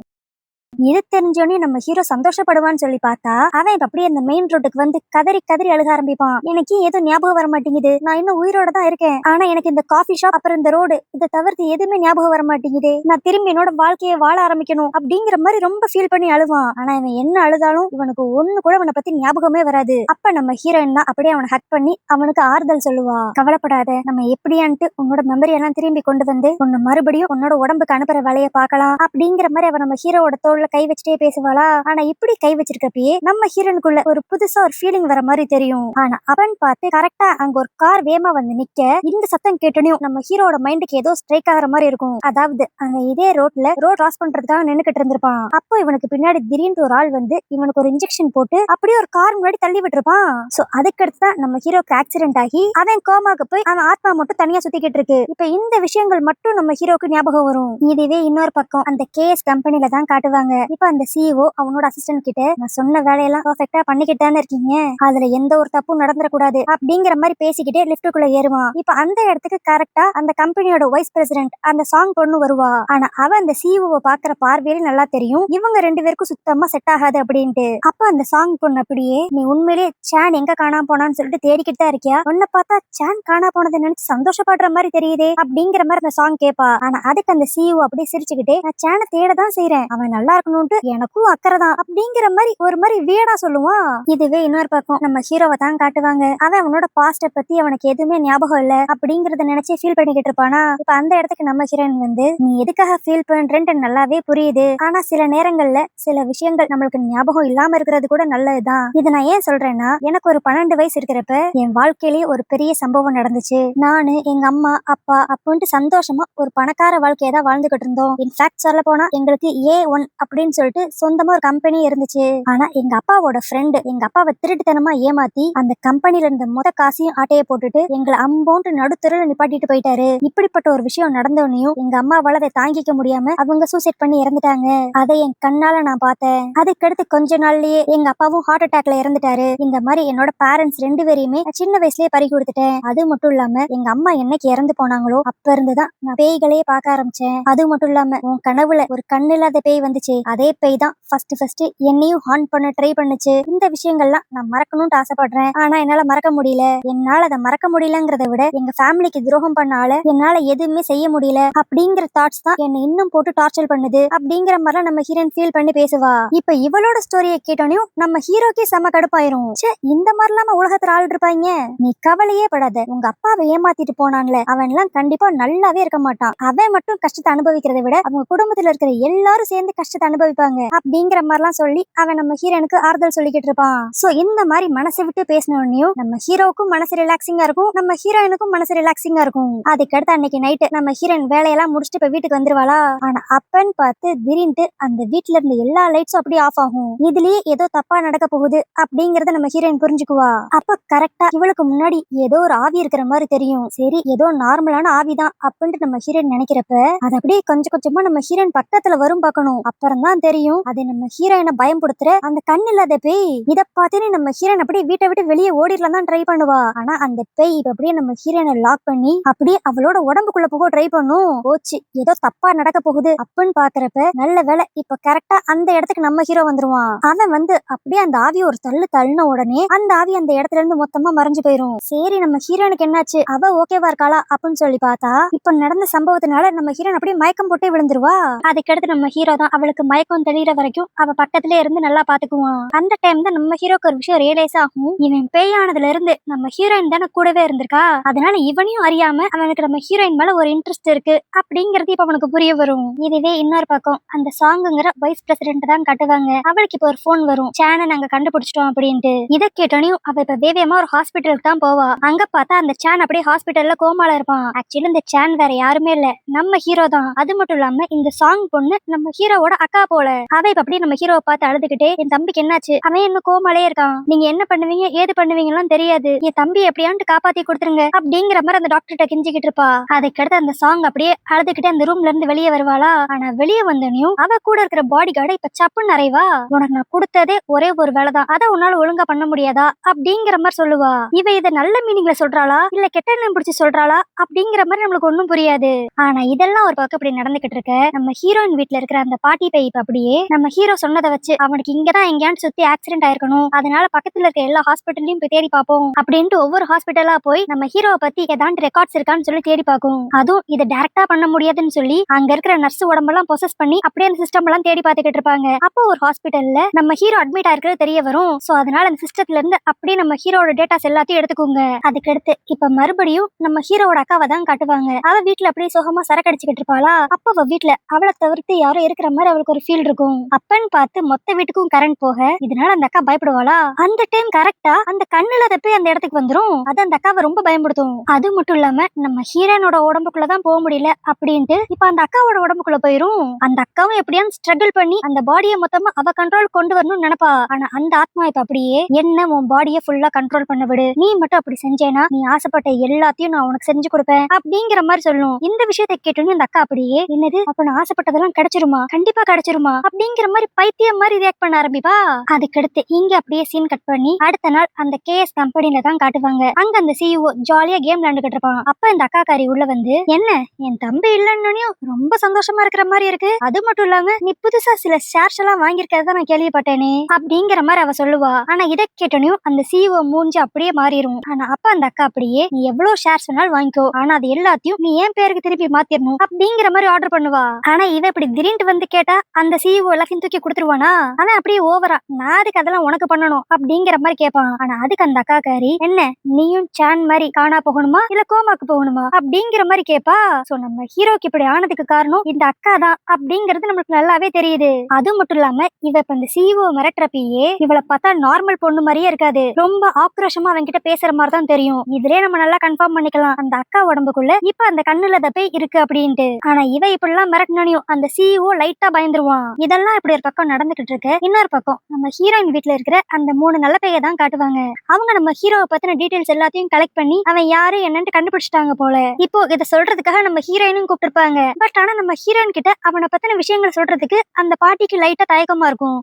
[SPEAKER 1] இது தெரிஞ்சோடனே நம்ம ஹீரோ சந்தோஷப்படுவான்னு சொல்லி பார்த்தா அவன் அப்படியே அந்த மெயின் ரோட்டுக்கு வந்து கதறி கதறி அழுக ஆரம்பிப்பான். எனக்கு ஏதோ ஞாபகம் வர மாட்டேங்குது, நான் இன்னும் உயிரோட தான் இருக்கேன், ஆனா எனக்கு இந்த காஃபி ஷாப் அப்புறம் இந்த ரோடு இதை தவிர்த்து எதுவுமே ஞாபகம் வர மாட்டேங்குது, நான் திரும்பி என்னோட வாழ்க்கையை வாழ ஆரம்பிக்கணும் அப்படிங்கிற மாதிரி ரொம்ப ஃபீல் பண்ணி அழுவான். ஆனா இவன் என்ன அழுதாலும் இவனுக்கு ஒண்ணு கூட அவனை பத்தி ஞாபகமே வராது. அப்ப நம்ம ஹீரோயின் தான் அப்படியே அவனை ஹக் பண்ணி அவனுக்கு ஆறுதல் சொல்லுவா. கவலைப்படாத, நம்ம எப்படியான்ட்டு உன்னோட மெமரி எல்லாம் திரும்பி கொண்டு வந்து உன்னை மறுபடியும் உன்னோட உடம்புக்கு அனுப்புற வேலையை பார்க்கலாம் அப்படிங்கிற மாதிரி அவன் நம்ம ஹீரோவோட தோல்ல கை வச்சுட்டே பேசுவாளா. ஆனா இப்படி கை வச்சிருக்கப்பயே நம்ம ஹீரோனுக்குள்ள ஒரு புதுசா ஒரு ஃபீலிங் வர மாதிரி தெரியும். ஆனா அவன் பார்த்து கரெக்டா அங்க ஒரு கார் வேமா வந்து நிக்க இந்த சத்தம் கேட்டனையும் நம்ம ஹீரோட மைண்டுக்கு ஏதோ ஸ்ட்ரைக் ஆகிற மாதிரி இருக்கும். அதாவது அங்க இதே ரோட்ல ரோட் கிராஸ் பண்றதுக்காக நின்னுக்கிட்டு இருந்திருப்பான். அப்போ இவனுக்கு பின்னாடி திடீர்னு ஒரு ஆள் வந்து இவனுக்கு ஒரு இன்ஜெக்ஷன் போட்டு அப்படியே ஒரு கார் முன்னாடி தள்ளி விட்டுருப்பான். சோ அதுக்கடுத்து தான் நம்ம ஹீரோக்கு ஆக்சிடென்ட் ஆகி அவன் கோமாக்கு போய் அவன் ஆத்மா மட்டும் தனியா சுத்திக்கிட்டு இருக்கு. இப்ப இந்த விஷயங்கள் மட்டும் நம்ம ஹீரோக்கு ஞாபகம் வரும். இதுவே இன்னொரு பக்கம் அந்த கேஎஸ் கம்பெனில தான் காட்டுவாங்க. இப்ப அந்த சிஇஓ அவனோட அசிஸ்டன்ட் கிட்ட, நான் சொன்ன வேலையெல்லாம் பெர்ஃபெக்ட்டா பண்ணிக்கிட்டு தானே இருக்கீங்க, அதுல எந்த ஒரு தப்பும் நடந்துடக்கூடாது அப்படிங்கிற மாதிரி பேசிக்கிட்டே லிஃப்ட்டுக்குள்ள ஏறுவான். இப்ப அந்த இடத்துக்கு கரெக்டா அந்த கம்பெனியோட வைஸ் பிரசிடென்ட் அந்த சாங் பொண்ணு வருவா. ஆனா அவ அந்த சிஇஓ பாக்குற பார்வையில நல்லா தெரியும் இவங்க 2 பேருக்கும் சுத்தமா செட் ஆகாது அப்படின்ட்டு. அப்ப அந்த சாங் பொண்ணு அப்படியே, நீ உண்மையிலேயே சான் எங்க காணாம போனான்னு சொல்லிட்டு தேடிக்கிட்டு தான் இருக்கியா, உன்னை பார்த்தா சான் காணா போனதை நினைச்சு சந்தோஷப்படுற மாதிரி தெரியுதே அப்படிங்கிற மாதிரி அந்த சாங் கேப்பா. ஆனா அதுக்கு அந்த சிஇஓ அப்படியே சிரிச்சுக்கிட்டே, நான் சானை தேட தான் செய்யறேன், அவன் நல்லா நல்லா இருக்கணும்ட்டு எனக்கும் அக்கறை தான் அப்படிங்கிற மாதிரி ஒரு மாதிரி வீடா சொல்லுவான். இதுவே இன்னொரு பக்கம் நம்ம ஹீரோவை தான் காட்டுவாங்க. அவன் அவனோட பாஸ்ட பத்தி அவனுக்கு எதுவுமே ஞாபகம் இல்ல அப்படிங்கறத நினைச்சு ஃபீல் பண்ணிக்கிட்டு இருப்பானா. இப்ப அந்த இடத்துக்கு நம்ம ஹீரோயின் வந்து நீ எதுக்காக ஃபீல் பண்றேன்னு நல்லாவே புரியுது. ஆனா சில நேரங்கள்ல சில விஷயங்கள் நம்மளுக்கு ஞாபகம் இல்லாம இருக்கிறது கூட நல்லதுதான். இதை நான் ஏன் சொல்றேன்னா, எனக்கு ஒரு 12 வயசு இருக்கிறப்ப என் வாழ்க்கையிலேயே ஒரு பெரிய சம்பவம் நடந்துச்சு. நானு எங்க அம்மா அப்பா அப்படின்ட்டு சந்தோஷமா ஒரு பணக்கார வாழ்க்கையை தான் வாழ்ந்துகிட்டு இருந்தோம். இன்ஃபேக்ட் சொல்ல போனா எங்களுக்கு A1 அப்படின்னு சொல்லிட்டு சொந்தமா ஒரு கம்பெனி இருந்துச்சு. ஆனா எங்க அப்பாவோட ஃப்ரெண்டு எங்க அப்பாவை திருட்டுத்தனமா ஏமாத்தி அந்த கம்பெனில இருந்த மொத காசையும் ஆட்டைய போட்டுட்டு எங்களை அம்பவுண்ட் நடுத்தருல நிப்பாட்டிட்டு போயிட்டாரு. இப்படிப்பட்ட ஒரு விஷயம் நடந்தோடனையும் எங்க அம்மாவால அதை தாங்கிக்க முடியாம அவங்க சூசைட் பண்ணி இறந்துட்டாங்க. அதை என் கண்ணால நான் பார்த்தேன். அதுக்கடுத்து கொஞ்ச நாள்லயே எங்க அப்பாவும் ஹார்ட் அட்டாக்ல இறந்துட்டாரு. இந்த மாதிரி என்னோட பேரண்ட்ஸ் 2 பேரையுமே சின்ன வயசுலயே பறி கொடுத்துட்டேன். அது மட்டும் இல்லாம எங்க அம்மா என்னைக்கு இறந்து போனாங்களோ அப்ப இருந்துதான் நான் பேய்களே பார்க்க ஆரம்பிச்சேன். அது மட்டும் இல்லாம உன் கனவுல ஒரு கண்ணு இல்லாத பேய் வந்துச்சு. அதே பேய் தான் ஃபர்ஸ்ட் என்னையும் ஹார்ன் பண்ண ட்ரை பண்ணுச்சு. இந்த விஷயங்கள்லாம் நான் மறக்கணும்னு ஆசைப்படுறேன். ஆனா என்னால மறக்க முடியல. என்னால அதை மறக்க முடியலங்கிறத விட எங்க ஃபேமிலிக்கு துரோகம் பண்ணால என்னால எதுவுமே செய்ய முடியல அப்படிங்கிற தாட்ஸ் தான் என்னை இன்னும் போட்டு டார்ச்சர் பண்ணுது அப்படிங்கிற மாதிரிலாம் நம்ம ஹீரோயின் ஃபீல் பண்ணி பேசுவா. இப்ப இவளோட ஸ்டோரியை கேட்டோனையும் நம்ம ஹீரோக்கே செம கடுப்பாயிரும். இந்த மாதிரிலாம் உலகத்துல ஆள் இருப்பாங்க. நீ கவலையே படாத. உங்க அப்பாவை ஏமாத்திட்டு போனான்ல அவன் எல்லாம் கண்டிப்பா நல்லாவே இருக்க மாட்டான். அவன் மட்டும் கஷ்டத்தை அனுபவிக்கிறத விட அவங்க குடும்பத்துல இருக்கிற எல்லாரும் சேர்ந்து கஷ்டத்தை அனுபவிப்பாங்க அப்படிங்கிற மாதிரிலாம் சொல்லி அவன் நம்ம ஹீரோனுக்கு ஆறுதல் சொல்லிக்கிட்டு இருப்பான். சோ இந்த மாதிரி மனசை விட்டு பேசினோடனையும் நம்ம ஹீரோவுக்கும் மனசு ரிலாக்ஸிங்கா இருக்கும், நம்ம ஹீரோயினுக்கும் மனசு ரிலாக்ஸிங்கா இருக்கும். அதுக்கடுத்து அன்னைக்கு நைட்டு நம்ம ஹீரோயின் வேலையெல்லாம் முடிச்சுட்டு இப்ப வீட்டுக்கு வந்துருவாளா. ஆனா அப்பன்னு பார்த்து திடீர்னு அந்த வீட்டுல இருந்த எல்லா லைட்ஸும் அப்படியே ஆஃப் ஆகும். இதுலயே ஏதோ தப்பா நடக்க போகுது அப்படிங்கறத நம்ம ஹீரோயின் புரிஞ்சுக்குவா. அப்ப கரெக்டா இவளுக்கு முன்னாடி ஏதோ ஒரு ஆவி இருக்கிற மாதிரி தெரியும். சரி ஏதோ நார்மலான ஆவிதான் அப்படின்ட்டு நம்ம ஹீரோயின் நினைக்கிறப்ப அது அப்படியே கொஞ்சம் கொஞ்சமா நம்ம ஹீரோயின் பக்கத்துல வரும் பார்க்கணும். அப்புறம் தான் தெரியும் அது நம்ம ஹீரோயினை பயன்படுத்துற அந்த கண் இல்லாத பேய். இத பார்த்தே நம்ம ஹீரோயின் அப்படியே வீட்டை விட்டு வெளியே ஓடிடலாம் தான் ட்ரை பண்ணுவா. ஆனா அந்த பேய் அப்படியே நம்ம ஹீரோயினை லாக் பண்ணி அப்படியே அவளோட உடம்புக்குள்ள போக ட்ரை பண்ணும். போச்சு ஏதோ தப்பா நடக்க போகுது அப்படின்னு பாக்குறப்ப நல்ல வேலை இப்ப கரெக்டா அந்த இடத்துக்கு நம்ம ஹீரோ வந்துருவான். அவன் வந்து அப்படியே அந்த ஆவிய ஒரு தள்ளுன உடனே அந்த ஆவி அந்த இடத்துல இருந்து மொத்தமா மறைஞ்சு போயிரும். சரி நம்ம ஹீரோனுக்கு என்னாச்சு, அவ ஓகேவா இருக்காளா அப்படின்னு சொல்லி பார்த்தா இப்ப நடந்த சம்பவத்தினால நம்ம ஹீரோன் அப்படியே மயக்கம் போட்டே விழுந்துருவா. அதுக்கடுத்து நம்ம ஹீரோ தான் அவளுக்கு மயக்கம் தெளிகிற வரைக்கும் அவ பக்கத்திலே இருந்து நல்லா பாத்துக்குவான். அந்த டைம் தான் நம்ம ஹீரோக்கு ஒரு விஷயம் ரியலைஸ் ஆகும். இவன் பேயானதுல இருந்து நம்ம ஹீரோயின் தானே கூடவே இருந்திருக்கா, அதனால இவனையும் அறியாம அவனுக்கு நம்ம ஹீரோயின் மேல ஒரு இன்ட்ரெஸ்ட் இருக்கு அப்படிங்கறது இப்ப அவனுக்கு புரிய வரும். இதுவே இன்னொரு பக்கம் அந்த சாங்குங்கிற வைஸ் பிரசிடென்ட் தான் காட்டுவாங்க. அவளுக்கு இப்ப ஒரு போன் வரும், சேனை நாங்க கண்டுபிடிச்சிட்டோம் அப்படின்ட்டு. இதை கேட்டோனையும் அவ இப்ப வேவியமா ஒரு ஹாஸ்பிட்டலுக்கு தான் போவா. அங்க பார்த்தா அந்த சேன் அப்படியே ஹாஸ்பிட்டல்ல கோமால இருப்பான். ஆக்சுவலி இந்த சேன் வேற யாருமே இல்ல, நம்ம ஹீரோ தான். அது மட்டும் இல்லாம இந்த சாங் பொண்ணு நம்ம ஹீரோவோட அக்கா போல. அவ இப்ப அப்படியே நம்ம ஹீரோவை பார்த்து அழுதுகிட்டே என் தம்பிக்கு என்னாச்சு, அவன் இன்னும் கோமாலே இருக்கான், நீங்க என்ன பண்ணுவீங்க ஏது பண்ணுவீங்கலாம் தெரியாது, என் தம்பி எப்படியான்ட்டு காப்பாத்தி கொடுத்துருங்க அப்படிங்கிற மாதிரி அந்த டாக்டர்கிட்ட கெஞ்சிக்கிட்டு இருப்பா. அதுக்கடுத்து அந்த சாங் அப்படியே அழுதுகிட்டே அந்த ரூம்ல இருந்து வெளியே வருவாளா. ஆனா வெளியே வந்தனையும் அவ கூட இருக்கிற பாடி கார்டை இப்ப சப்புன்னு நிறைவா, உனக்கு நான் கொடுத்ததே ஒரே ஒரு வேலைதான், அதை உன்னால ஒழுங்கா பண்ண முடியாதா அப்படிங்கிற மாதிரி சொல்லுவா. இவ இதை நல்ல மீனிங்ல சொல்றாளா இல்ல கெட்ட எண்ணம் பிடிச்சி சொல்றாளா அப்படிங்கிற மாதிரி நம்மளுக்கு ஒண்ணும் புரியாது. ஆனா இதெல்லாம் ஒரு பக்கம் இப்படி நடந்துகிட்டு இருக்க நம்ம ஹீரோயின் வீட்டுல இருக்கிற அந்த பாட்டி பை அப்படியே நம்ம ஹீரோ சொன்னதை வச்சு அவனுக்கு இங்கதான் எங்கேயான்னு சுத்தி ஆக்சிடென்ட் ஆயிருக்கணும், அதனால பக்கத்துல இருக்க எல்லா ஹாஸ்பிட்டல்லையும் போய் தேடி பார்ப்போம் அப்படின்ட்டு ஒவ்வொரு ஹாஸ்பிட்டலா போய் நம்ம ஹீரோவை பத்தி ஏதாவது ரெக்கார்ட்ஸ் இருக்கான்னு சொல்லி தேடி பார்க்கும். அதுவும் இதை டைரக்டா பண்ண முடியாதுன்னு சொல்லி அங்க இருக்கிற நர்ஸ் உடம்பெல்லாம் ப்ரொசஸ் பண்ணி அப்படியே அந்த சிஸ்டம் எல்லாம் தேடி பார்த்துக்கிட்டு இருப்பாங்க. அப்போ ஒரு ஹாஸ்பிட்டல்ல நம்ம ஹீரோ அட்மிட் ஆயிருக்கிறது தெரிய வரும். சோ அதனால அந்த சிஸ்டத்துல இருந்து அப்படியே நம்ம ஹீரோட டேட்டாஸ் எல்லாத்தையும் எடுத்துக்கோங்க. அதுக்கடுத்து இப்ப மறுபடியும் நம்ம ஹீரோட அக்காவை தான் காட்டுவாங்க. அவ வீட்டுல அப்படியே சுகமா சரக்கு அடிச்சுக்கிட்டு இருப்பாளா. அப்ப அவ வீட்டுல அவளை தவிர்த்து யாரும் இருக்கிற மாதிரி அவளுக்கு ஒரு ஃபீல் இருக்கும். அப்பன்னு பார்த்து மொத்த வீட்டுக்கும் கரண்ட் போக இதனால அந்த அக்கா பயப்படுவாளா. அந்த டைம் கரெக்டா அந்த கண்ணுல போய் அந்த இடத்துக்கு வந்துரும். அது அந்த அக்காவை ரொம்ப பயன்படுத்தும். அது மட்டும் இல்லாம நம்ம ஹீரோனோட உடம்புக்குள்ளதான் போக முடியல அப்படின்ட்டு இப்ப அந்த அக்காவோட உடம்புக்குள்ள போயிரும். அந்த அக்காவும் எப்படியான்னு ஸ்ட்ரகிள் பண்ணி அந்த பாடியை மொத்தமா அவ கண்ட்ரோல் கொண்டு வரணும்னு நினைப்பா. ஆனா அந்த ஆத்மா இப்ப அப்படியே என்ன உன் பாடியை ஃபுல்லா கண்ட்ரோல் பண்ண விடு, நீ மட்டும் அப்படி செஞ்சேனா நீ ஆசைப்பட்ட எல்லாத்தையும் நான் உனக்கு செஞ்சு கொடுப்பேன் அப்படிங்கிற மாதிரி சொல்லும். இந்த விஷயத்தை கேட்டோன்னு அந்த அக்கா அப்படியே என்னது அப்ப நான் ஆசைப்பட்டதெல்லாம் கிடைச்சிருமா, கண்டிப்பா கிடைச்சிருமா அப்படிங்கிற மாதிரி பைத்தியம் மாதிரி ரியாக்ட் பண்ண ஆரம்பிப்பா. அதுக்கடுத்து இங்க அப்படியே சீன் கட் பண்ணி அடுத்த நாள் அந்த கேஎஸ் கம்பெனில தான் காட்டுவாங்க. அங்க அந்த சிஇஓ ஜாலியா கேம் விளையாண்டுகிட்டு இருப்பான். அப்ப இந்த அக்காக்காரி உள்ள வந்து என்ன என் தம்பி இல்லன்னு ரொம்ப சந்தோஷமா இருக்கிற மாதிரி இருக்கு, அது மட்டும் இல்லாம நீ புதுசா சில ஷேர்ஸ் எல்லாம் வாங்கியிருக்கிறத நான் கேள்விப்பட்டேனே அப்படிங்கிற மாதிரி அவ சொல்லுவா. ஆனா இதை கேட்டோனையும் அந்த சிஇஓ மூஞ்சி அப்படியே மாறிடும். ஆனா அப்ப அந்த அக்கா அப்படியே நீ எவ்வளவு ஷேர்ஸ் வேணாலும் வாங்கிக்கோ, ஆனா அது எல்லாத்தையும் நீ என் பேருக்கு திருப்பி மாத்திரணும் அப்படிங்கிற மாதிரி ஆர்டர் பண்ணுவா. ஆனா இவ இப்படி திடீர்னு வந்து கேட்டா அந்த சிஇஓ எல்லாத்தையும் தூக்கி கொடுத்துருவானா? அவன் அப்படியே ஓவரா நான் அதுக்கு அதெல்லாம் உனக்கு பண்ணணும் அப்படிங்கிற மாதிரி கேட்பான். ஆனா அதுக்கு அந்த அக்காக்காரி என்ன நீயும் சான் மாதிரி காணா போகணுமா இல்ல கோமாக்கு போகணுமா அப்படிங்கிற மாதிரி கேப்பா. சோ நம்ம ஹீரோக்கு இப்படி ஆனதுக்கு காரணம் இந்த அக்கா தான் அப்படிங்கிறது நம்மளுக்கு நல்லாவே தெரியுது. அது மட்டும் இல்லாம இவ இப்ப இந்த சிஇஓ மிரட்டுறப்பயே இவளை பார்த்தா நார்மல் பொண்ணு மாதிரியே இருக்காது. ரொம்ப ஆக்ரோஷமா அவன் கிட்ட பேசுற மாதிரி தான் தெரியும். இதுலயே நம்ம நல்லா கன்ஃபார்ம் பண்ணிக்கலாம் அந்த அக்கா உடம்புக்குள்ள இப்ப அந்த கண்ணுல தப்பே இருக்கு அப்படின்ட்டு. ஆனா இவ இப்படி எல்லாம் மிரட்டினானியும் அந்த சிஇஓ லைட்டா பயந்துருவான். இதெல்லாம் இப்படி ஒரு பக்கம் நடந்துகிட்டு இருக்கு. இன்னொரு பக்கம் நம்ம ஹீரோயின் வீட்டுல இருக்கிற அந்த 3 நல்ல பைய தான் காட்டுவாங்க. அவங்க நம்ம ஹீரோவை பத்தின டீடைல்ஸ் எல்லாத்தையும் கலெக்ட் பண்ணி அவன் யாரு என்னன்னு கண்டுபிடிச்சிட்டாங்க போல. இப்போ இதை சொல்றதுக்காக நம்ம ஹீரோயினும் கூப்பிட்டுருப்பாங்க. பட் ஆனா நம்ம ஹீரோயின் கிட்ட அவனை பத்தின விஷயங்கள் சொல்றதுக்கு அந்த பாட்டிக்கு லைட்டா தயக்கமா இருக்கும்.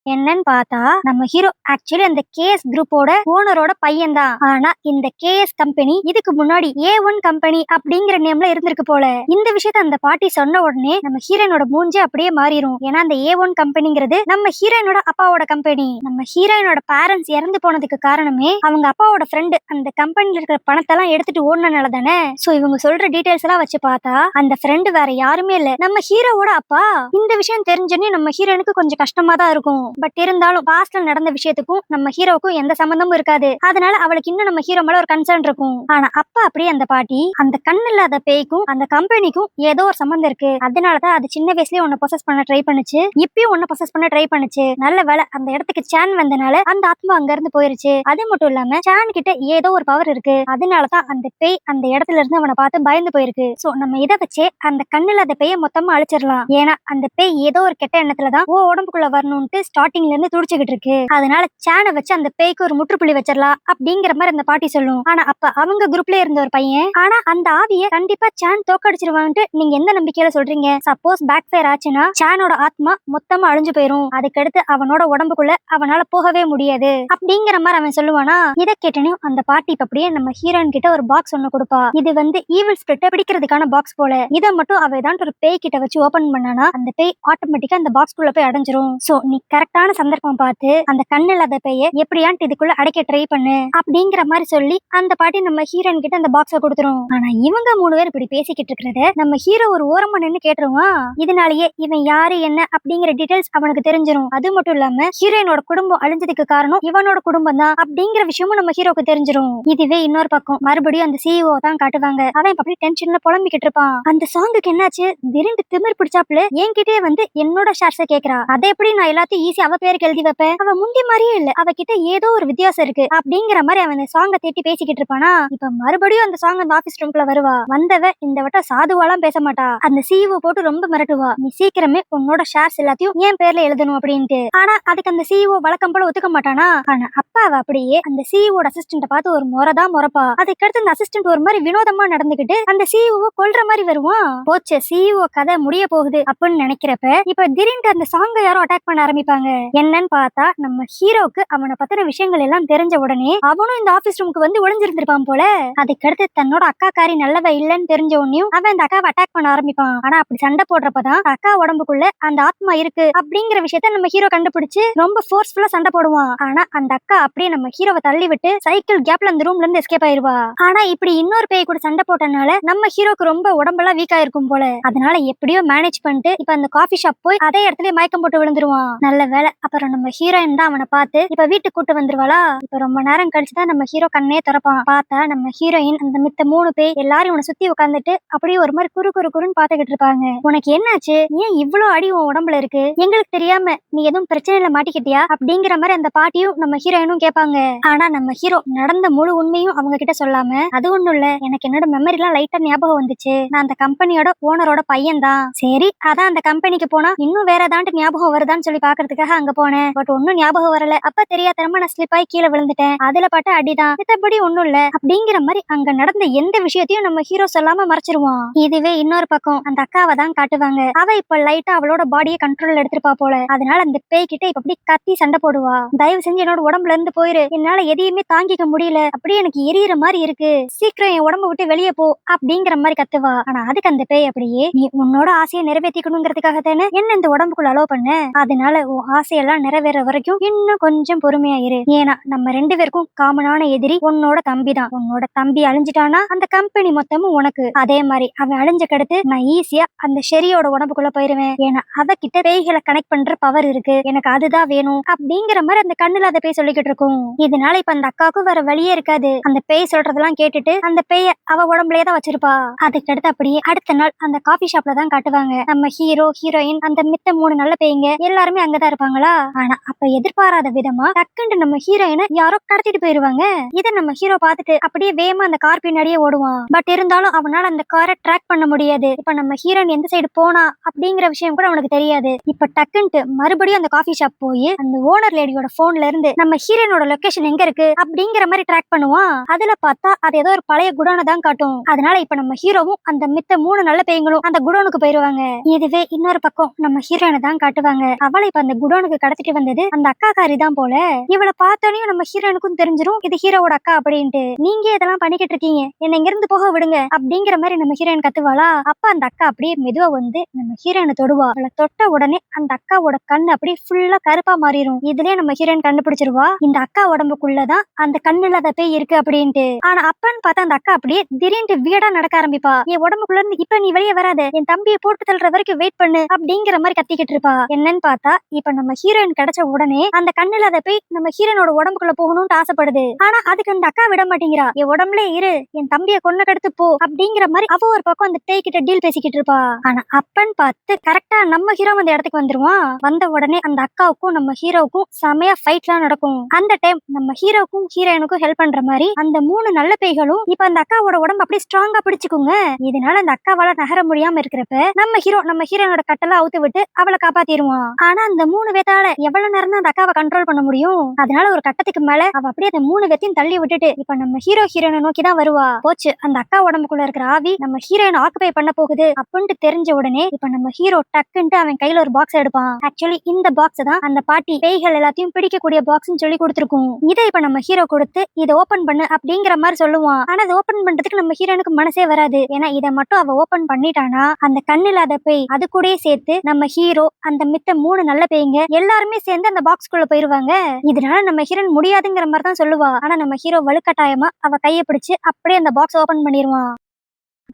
[SPEAKER 1] என்னன்னு பார்த்தா நம்ம ஹீரோ ஆக்சுவலி அந்த கேஎஸ் குரூப்போட ஓனரோட பையன் தான். ஆனா இந்த கேஎஸ் கம்பெனி இதுக்கு முன்னாடி A1 கம்பெனி அப்படிங்கிற நேம்ல இருந்திருக்கு போல. இந்த விஷயத்த அந்த பாட்டி சொன்ன உடனே நம்ம ஹீரோயினோட மூஞ்சே அப்படியே மாறிடும். ஏன்னா அந்த A1 கம்பெனிங்கிறது நம்ம ஹீரோயினோட அப்பாவோட கம்பெனி. நம்ம ஹீரோயினோட பேரண்ட்ஸ் இறந்து போனதுக்கு காரணமே அவங்க அப்பாவோட ஃப்ரெண்டு அந்த கம்பெனில இருக்கிற பணத்தை எல்லாம் எடுத்துட்டு ஓடுனனால தானே. சோ இவங்க சொல்ற டீடைல்ஸ் எல்லாம் வச்சு பார்த்தா அந்த ஃப்ரெண்டு வேற யாருமே இல்ல நம்ம ஹீரோவோட அப்பா. இந்த விஷயம் தெரிஞ்சோன்னே நம்ம ஹீரோயினுக்கு கொஞ்சம் கஷ்டமா தான் இருக்கும். பட் இருந்தாலும் பாஸ்ட்ல நடந்த விஷயத்துக்கும் நம்ம ஹீரோவுக்கும் எந்த சம்பந்தமும் இருக்காது. அதனால அவளுக்கு இன்னும் நம்ம ஹீரோ மேல ஒரு கன்சர்ன் இருக்கும். ஆனா அப்ப அப்படியே அந்த பாட்டி அந்த கண் இல்லாத பேய்க்கும் அந்த கம்பெனிக்கும் ஏதோ ஒரு சம்பந்தம் இருக்கு. அதனாலதான் அது சின்ன வயசுலயே உன்னை பொசஸ் பண்ண ட்ரை பண்ணுச்சு. இப்பயும் உன்னை பொசஸ் பண்ண ட்ரை பண்ணுச்சு. நல்ல வேலை அந்த இடத்துக்கு சான் வந்தனால அந்த ஆத்மா அங்க இருந்து போயிருச்சு. அது மட்டும் இல்லாம சான் கிட்ட ஏதோ ஒரு பவர் இருக்கு. அதனாலதான் அந்த பேய் அந்த இடத்துல இருந்து அவனை பார்த்து பயந்து போயிருக்கு. சோ நம்ம இதை வச்சே அந்த கண் இல்லாத பேயை மொத்தமா அழிச்சிடலாம். ஏன்னா அந்த பேய் ஏதோ ஒரு கெட்ட எண்ணத்துலதான் உடம்புக்குள்ள வரணும்ட்டு ஸ்டார்டிங்ல இருந்து துடிச்சுக்கிட்டு இருக்கு. அதனால சானை வச்சு அந்த பேய்க்கு ஒரு முற்றுப்புள்ளி வச்சிடலாம் அப்படிங்கிற மாதிரி அந்த பாட்டி சொல்லும். ஆனா அப்ப அவங்க குரூப்ல இருந்த ஒரு பையன் ஆனா அந்த ஆவிய கண்டிப்பா சான் தோக்கடிச்சிருவான்ட்டு நீங்க எந்த நம்பிக்கையில சொல்றீங்க? சப்போஸ் பேக் ஃபயர் ஆச்சுன்னா சானோட ஆத்மா மொத்தமா அழிஞ்சு போயிரும். அதுக்கடுத்து அவனோட உடம்புக்குள்ள அவனால போகவே முடியாது அப்படிங்கிற மாதிரி அவன் சொல்லுவானா. இதை கேட்டனும் அந்த பாட்டி அப்படியே நம்ம ஹீரோயின் கிட்ட ஒரு பாக்ஸ் ஒண்ணு கொடுப்பா. இது வந்து ஈவில் ஸ்பிரிட்ட பிடிக்கிறதுக்கான பாக்ஸ் போல. இதை மட்டும் அவ ஏதாவது ஒரு பேய் கிட்ட வச்சு ஓபன் பண்ணானா அந்த பேய் ஆட்டோமேட்டிக்கா அந்த பாக்ஸ் குள்ள போய் அடைஞ்சிரும். சோ நீ கரெக்டான சந்தர்ப்பம் பார்த்து அந்த கண்ணு இல்லாத பேய எப்படியான்ட்டு இதுக்குள்ள அடைக்க ட்ரை பண்ணு அப்படிங்கிற மாதிரி சொல்லி அந்த பாட்டி நம்ம ஹீரோயின் கிட்ட அந்த பாக்ஸ கொடுத்துரும். ஆனா இவங்க 3 பேர் இப்படி பேசிக்கிட்டு இருக்கிறத நம்ம ஹீரோ ஒரு ஓரமா நின்னு கேட்டுருவான். இதனாலேயே இவன் யாரு என்ன அப்படிங்கிற டீடைல்ஸ் அவனுக்கு தெரிஞ்சிடும். அது மட்டும் இல்லாம ஹீரோயினோட குடும்பம் அழிஞ்சதுக்கு காரணம் இவனோட குடும்பம் தான் அப்படிங்கிற விஷயமும் நம்ம ஹீரோக்கு தெரிஞ்சிடும். இதுவே இன்னொரு பக்கம் மறுபடியும் அந்த சிஇஓ தான் காட்டுவாங்க. அவன் அப்படி டென்ஷன்ல புலம்பிக்கிட்டு இருப்பான். அந்த சாங்குக்கு என்னாச்சு திடீர்னு திமிர் பிடிச்சாப்புல என்கிட்டயே வந்து என்னோட ஷேர்ஸ கேக்குறா. அதை எப்படி நான் எல்லாத்தையும் ஈஸி அவ பேருக்கு எழுதி வைப்பேன். அவ முந்தி மாதிரியே இல்ல. அவகிட்ட ஏதோ ஒரு வித்தியாசம் இருக்கு அப்படிங்கிற மாதிரி அவன் அந்த சாங்க தேட்டி பேசிக்கிட்டு இருப்பானா. இப்ப மறுபடியும் அந்த சாங் அந்த ஆபீஸ் ரூம்குள்ள வருவா. வந்தவ இந்த வட்டம் சாதுவாலாம் பேச மாட்டா. அந்த சிஇஓ போட்டு ரொம்ப மிரட்டுவா. நீ சீக்கிரமே உன்னோட ஷேர்ஸ் எல்லாத்தையும் என் பேர்ல எழுதணும் அப்படின்ட்டு. ஆனா அதுக்கு அந்த சிஇஓ வழக்கம் போல ஒத்துக்க மாட்டானா. ஆனா அப்ப அவ அப்படியே அந்த சிஇஓட அசிஸ்டன்ட பார்த்து ஒரு முறைதான் முறைப்பா. அதுக்கடுத்து அந்த அசிஸ்டன்ட் ஒரு மாதிரி வினோதமா நடந்துகிட்டு அந்த சிஇஓ கொல்ற மாதிரி வருவான். போச்சு சிஇஓ கதை முடிய போகுது அப்படின்னு நினைக்கிறப்ப இப்ப திடீர்னு அந்த சாங்க யாரும் அட்டாக் பண்ண ஆரம்பிப்பாங்க. என்னன்னு பார்த்தா நம்ம ஹீரோக்கு அவனை பத்தின விஷயங்கள் எல்லாம் தெரிஞ்ச உடனே அவனும் இந்த ஆபீஸ் ரூமுக்கு வந்து ஒளிஞ்சிருந்திருப்பான் போல. அதுக்கடுத்து தன்னோட அக்காக்காரி நல்லவ இல்லன்னு தெரிஞ்ச உடனே அவன் அந்த அக்காவை அட்டாக் பண்ண ஆரம்பிப்பான். ஆனா அப்படி சண்டை போடுறப்பதான் அக்கா உடம்புக்குள்ள அந்த ஆத்மா இருக்கு அப்படிங்கிற விஷயத்த நம்ம ஹீரோ கண்டுபிடிச்சு ரொம்ப ஃபோர்ஸ்ஃபுல்லா சண்டை போடுவான். ஆனா அந்த அக்கா அப்படியே நம்ம ஹீரோவை தள்ளி விட்டு சைக்கிள் கேப்ல அந்த ரூம்ல இருந்து எஸ்கேப் ஆயிருவா. ஆனா இப்படி இன்னொரு பேய் கூட சண்டை போட்டனால நம்ம ஹீரோக்கு ரொம்ப உடம்பெல்லாம் வீக்கா இருக்கும் போல. அதனால எப்படியோ மேனேஜ் பண்ணிட்டு இப்ப அந்த காஃபி ஷாப் போய் அதே இடத்துல மயக்கம் போட்டு விழுந்துருவான். நல்ல வேலை அப்புறம் நம்ம ஹீரோயின் தான் அவனை பார்த்து இப்ப வீட்டுக்கு கூட்டு வந்துருவாளா. இப்ப ரொம்ப நேரம் கழிச்சுதான் நம்ம ஹீரோ கண்ணே திறப்பான். பார்த்தா நம்ம ஹீரோயின் அந்த மித்த 3 பேர் எல்லாரும் இவனை சுத்தி உட்காந்துட்டு அப்படியே ஒரு மாதிரி குறு குறு குறுன்னு பாத்துக்கிட்டு இருப்பாங்க. உனக்கு என்னாச்சு? ஏன் இவ்வளவு அடி உன் உடம்புல இருக்கு? எங்களுக்கு தெரியாம நீ எதுவும் பிரச்சனையில மாட்டிக்கிட்டியா அப்படிங்கிற மாதிரி அந்த பாட்டியும் நம்ம ஹீரோயினும் கேட்பாங்க. ஆனா நம்ம ஹீரோ நடந்த முழு உண்மையும் அவங்க கிட்ட சொல்லாம அது ஒண்ணும் இல்ல எனக்கு என்னோட மெமரி எல்லாம் லைட்டா ஞாபகம் வந்துச்சு. நான் அந்த கம்பெனியோட ஓனரோட பையன் தான். சரி அதான் அந்த கம்பெனிக்கு போனா இன்னும் வேற ஏதாண்டு ஞாபகம் வருதான்னு சொல்லி பாக்குறதுக்காக அங்க போனேன். பட் ஒன்னும் ஞாபகம் வரல. அப்ப தெரியாதனமா நான் ஸ்லிப் ஆகி கீழே விழுந்துட்டேன். அதுல பட்ட அடிதான் மத்தபடி ஒண்ணும் இல்ல அப்படிங்கிற மாதிரி அங்க நடந்த எந்த விஷயத்தையும் நம்ம ஹீரோ சொல்லாம மறைச்சிருவான். இதுவே இன்னொரு பக்கம் அந்த அக்காவை தான் காட்டுவாங்க. அவ இப்ப லைட்டா அவளோட பாடியை கண்ட்ரோல் எடுத்துருப்பா போல. அதனால அந்த பேய் கிட்ட இப்ப அப்படி கத்தி சண்டை போடுவா. தயவு செஞ்சு என்னோட உடம்புல இருந்து போயிரு. என்னால எதையுமே தாங்கிக்க முடியல. அப்படியே எனக்கு எரியற மாதிரி இருக்கு. சீக்கிரம் என் உடம்பு விட்டு வெளியே போ அப்படிங்கிற மாதிரி கத்துவா. ஆனா அதுக்கு அந்த பேய் அப்படியே நீ உன்னோட ஆசையை நிறைவேற்றிக்கணுங்கிறதுக்காக தானே என்ன இந்த உடம்புக்குள்ள அலோவ் பண்ண. அதனால உன் ஆசையெல்லாம் நிறைவேற வரைக்கும் இன்னும் கொஞ்சம் பொறுமையா இரு. ஏன்னா நம்ம 2 பேருக்கும் காமனான எதிரி உன்னோட தம்பி தான். உன்னோட தம்பி அழிஞ்சிட்டானா அந்த கம்பெனி மொத்தமும் உனக்கு. அதே மாதிரி அவன் அழிஞ்ச கடுத்து நான் ஈஸியா அந்த ஷெரியோட உடம்புக்குள்ள போயிருவேன். ஏன்னா அவகிட்ட பேய்களை கனெக்ட் பண்ற பவர் இருக்கு. எனக்கு அதுதான் வேணும் அப்படிங்கிற மாதிரி அந்த கண்ணுல அதை பேய் சொல்லிக்கிட்டு இருக்கும். இதனால இப்ப அந்த அக்காவுக்கும் வேற வழியே இருக்காது. அந்த பேய் சொல்றதெல்லாம் கேட்டுட்டு அந்த பேய அவ உடம்புலயே தான் வச்சிருப்பா. அதுக்கடுத்து அப்படியே அடுத்த நாள் அந்த காஃபி ஷாப்ல தான் காட்டுவாங்க. நம்ம ஹீரோ ஹீரோயின் அந்த மித்த 3 நல்ல பேய்ங்க எல்லாருமே அங்கதான் இருப்பாங்களா. ஆனா அப்ப எதிர்பாராத விதமா டக்குன்னு நம்ம ஹீரோயினை யாரோ கடத்திட்டு போயிருவாங்க. இத நம்ம ஹீரோ பார்த்துட்டு அப்படியே வேகமா அந்த கார் பின்னாடியே ஓடுவான். பட் இருந்தாலும் அவனால அந்த காரை ட்ராக் பண்ண முடியாது. இப்ப நம்ம ஹீரோயின் எந்த சைடு போனா அப்படிங்கிற விஷயம் கூட அவனுக்கு தெரியாது. இப்ப டக்குன்ட்டு மறுபடியும் அந்த காஃபி ஷாப் போய் அந்த ஓனர் லேடியோட போன்ல இருந்து நம்ம ஹீரோயினோட லொகேஷன் எங்க இருக்கு அப்படிங்கிற மாதிரி ட்ராக் பண்ணுவான். அதுல பார்த்தா அது ஏதோ ஒரு பழைய குடோனை தான் காட்டும். அதனால இப்ப நம்ம ஹீரோவும் அந்த மித்த 3 நல்ல பேய்களும் அந்த குடோனுக்கு போயிருவாங்க. இதுவே இன்னொரு பக்கம் நம்ம ஹீரோயினை தான் காட்டுவாங்க. அவளை இப்ப அந்த குடோனுக்கு கடத்திட்டு வந்தது அந்த அக்காக்காரி தான் போல. இவளை பார்த்தோன்னே நம்ம ஹீரோனுக்கும் தெரிஞ்சிரும் இது ஹீரோவோட அக்கா அப்படின்ட்டு. நீங்க இதெல்லாம் பண்ணிக்கிட்டு இருக்கீங்க, என்ன இங்க இருந்து போக விடுங்க அப்படிங்கிற மாதிரி நம்ம ஹீரோயின் கத்துவாளா. அப்ப அந்த அக்கா அப்படியே மெதுவா வந்து நம்ம ஹீரோயினை தொடுவா. அவளை தொட்ட உடனே அந்த அக்காவோட கண் அப்படியே ஃபுல்லா கருப்பா மாறிடும். இதுலயே நம்ம ஹீரோயின் கண்டுபிடிச்சிருவா இந்த அக்கா உடம்புக்குள்ளதான் அந்த கண்ணு இல்லாத பேய் இருக்கு அப்படின்ட்டு. ஆனா அப்பன்னு பார்த்தா அந்த அக்கா அப்படியே திடீர்னு வீடா நடக்க ஆரம்பிப்பா. என் உடம்புக்குள்ள இருந்து இப்ப நீ வெளியே வராத, என் தம்பியை போட்டு தள்ளுற வரைக்கும் வெயிட் பண்ணு அப்படிங்கிற மாதிரி கத்திக்கிட்டு இருப்பா. என்னன்னு பார்த்தா இப்ப நம்ம ஹீரோயின் கிடைச்ச உடனே அந்த கண்ணு இல்லாத பேய் நம்ம ஹீரோனோட உடம்புக்குள்ள போகணும்னு ஆசைப்படுது. ஆனா அதுக்கு அந்த அக்கா விட மாட்டேங்கிறா. என் உடம்புல இரு, என் தம்பியை கொண்டு கடத்து போ அப்படிங்கிற மாதிரி அவ ஒரு பக்கம் அந்த பேய் கிட்ட டீல் பேசிக்கிட்டு இருப்பா. ஆனா அப்பன்னு பார்த்து கரெக்டா நம்ம ஹீரோ அந்த இடத்துக்கு வந்துருவான். வந்த உடனே அந்த அக்காவுக்கும் நம்ம ஹீரோவுக்கும் செமையா ஃபைட்லாம் நடக்கும். அந்த டைம் நம்ம ஹீரோக்கும் ஹீரோயினுக்கும் ஹெல்ப் பண்ற மாதிரி அந்த 3 நல்ல பேய்களும் இப்ப அந்த அக்காவோட உடம்பு அப்படியே ஸ்ட்ராங்கா பிடிச்சுக்குங்க. இதனால அந்த அக்காவால நகர முடியாம இருக்கிறப்ப நம்ம ஹீரோயினோட கட்டெல்லாம் அவுத்து விட்டு அவளை காப்பாத்திடுவான். ஆனா அந்த 3 பேத்தால எவ்வளவு நேரம் அந்த அக்காவை கண்ட்ரோல் பண்ண முடியும். அதனால ஒரு கட்டத்துக்கு மேல அவ அப்படியே அந்த 3 பேத்தையும் தள்ளி விட்டுட்டு இப்ப நம்ம ஹீரோயினை நோக்கி தான் வருவா. போச்சு, அந்த அக்கா உடம்புக்குள்ள இருக்கிற ஆவி நம்ம ஹீரோயினை ஆக்குபை பண்ண போகுது அப்படின்னு தெரிஞ்ச உடனே இப்ப நம்ம ஹீரோ டக்குன்ட்டு அவன் கையில ஒரு பாக்ஸ் எடுப்பான். ஆக்சுவலி இந்த பாக்ஸ் தான் அந்த பாட்டி பேய்கள் எல்லாத்தையும் பிடிக்கக்கூடிய பாக்ஸ் சொல்லி கொடுத்துருக்கும். இதை இப்ப நம்ம ஹீரோ கொடுத்து இதை ஓபன் பண்ணு அப்படிங்கிற மாதிரி சொல்லுவான். ஆனா அதை ஓபன் பண்றதுக்கு நம்ம ஹீரோனுக்கு மனசே வராது. ஏன்னா இதை மட்டும் அவ ஓபன் பண்ணிட்டானா அந்த கண்ணில்லாத பேய் அது கூட சேர்த்து நம்ம ஹீரோ அந்த மித்த 3 நல்ல பேய்ங்க எல்லாருமே சேர்ந்து அந்த பாக்ஸ்குள்ள போயிருவாங்க. இதனால நம்ம ஹீரோன் முடியாதுங்கிற மாதிரி தான் சொல்லுவா. ஆனா நம்ம ஹீரோ வலுக்கட்டாயமா அவ கையை பிடிச்சு அப்படியே அந்த பாக்ஸ் ஓபன் பண்ணிடுவான்.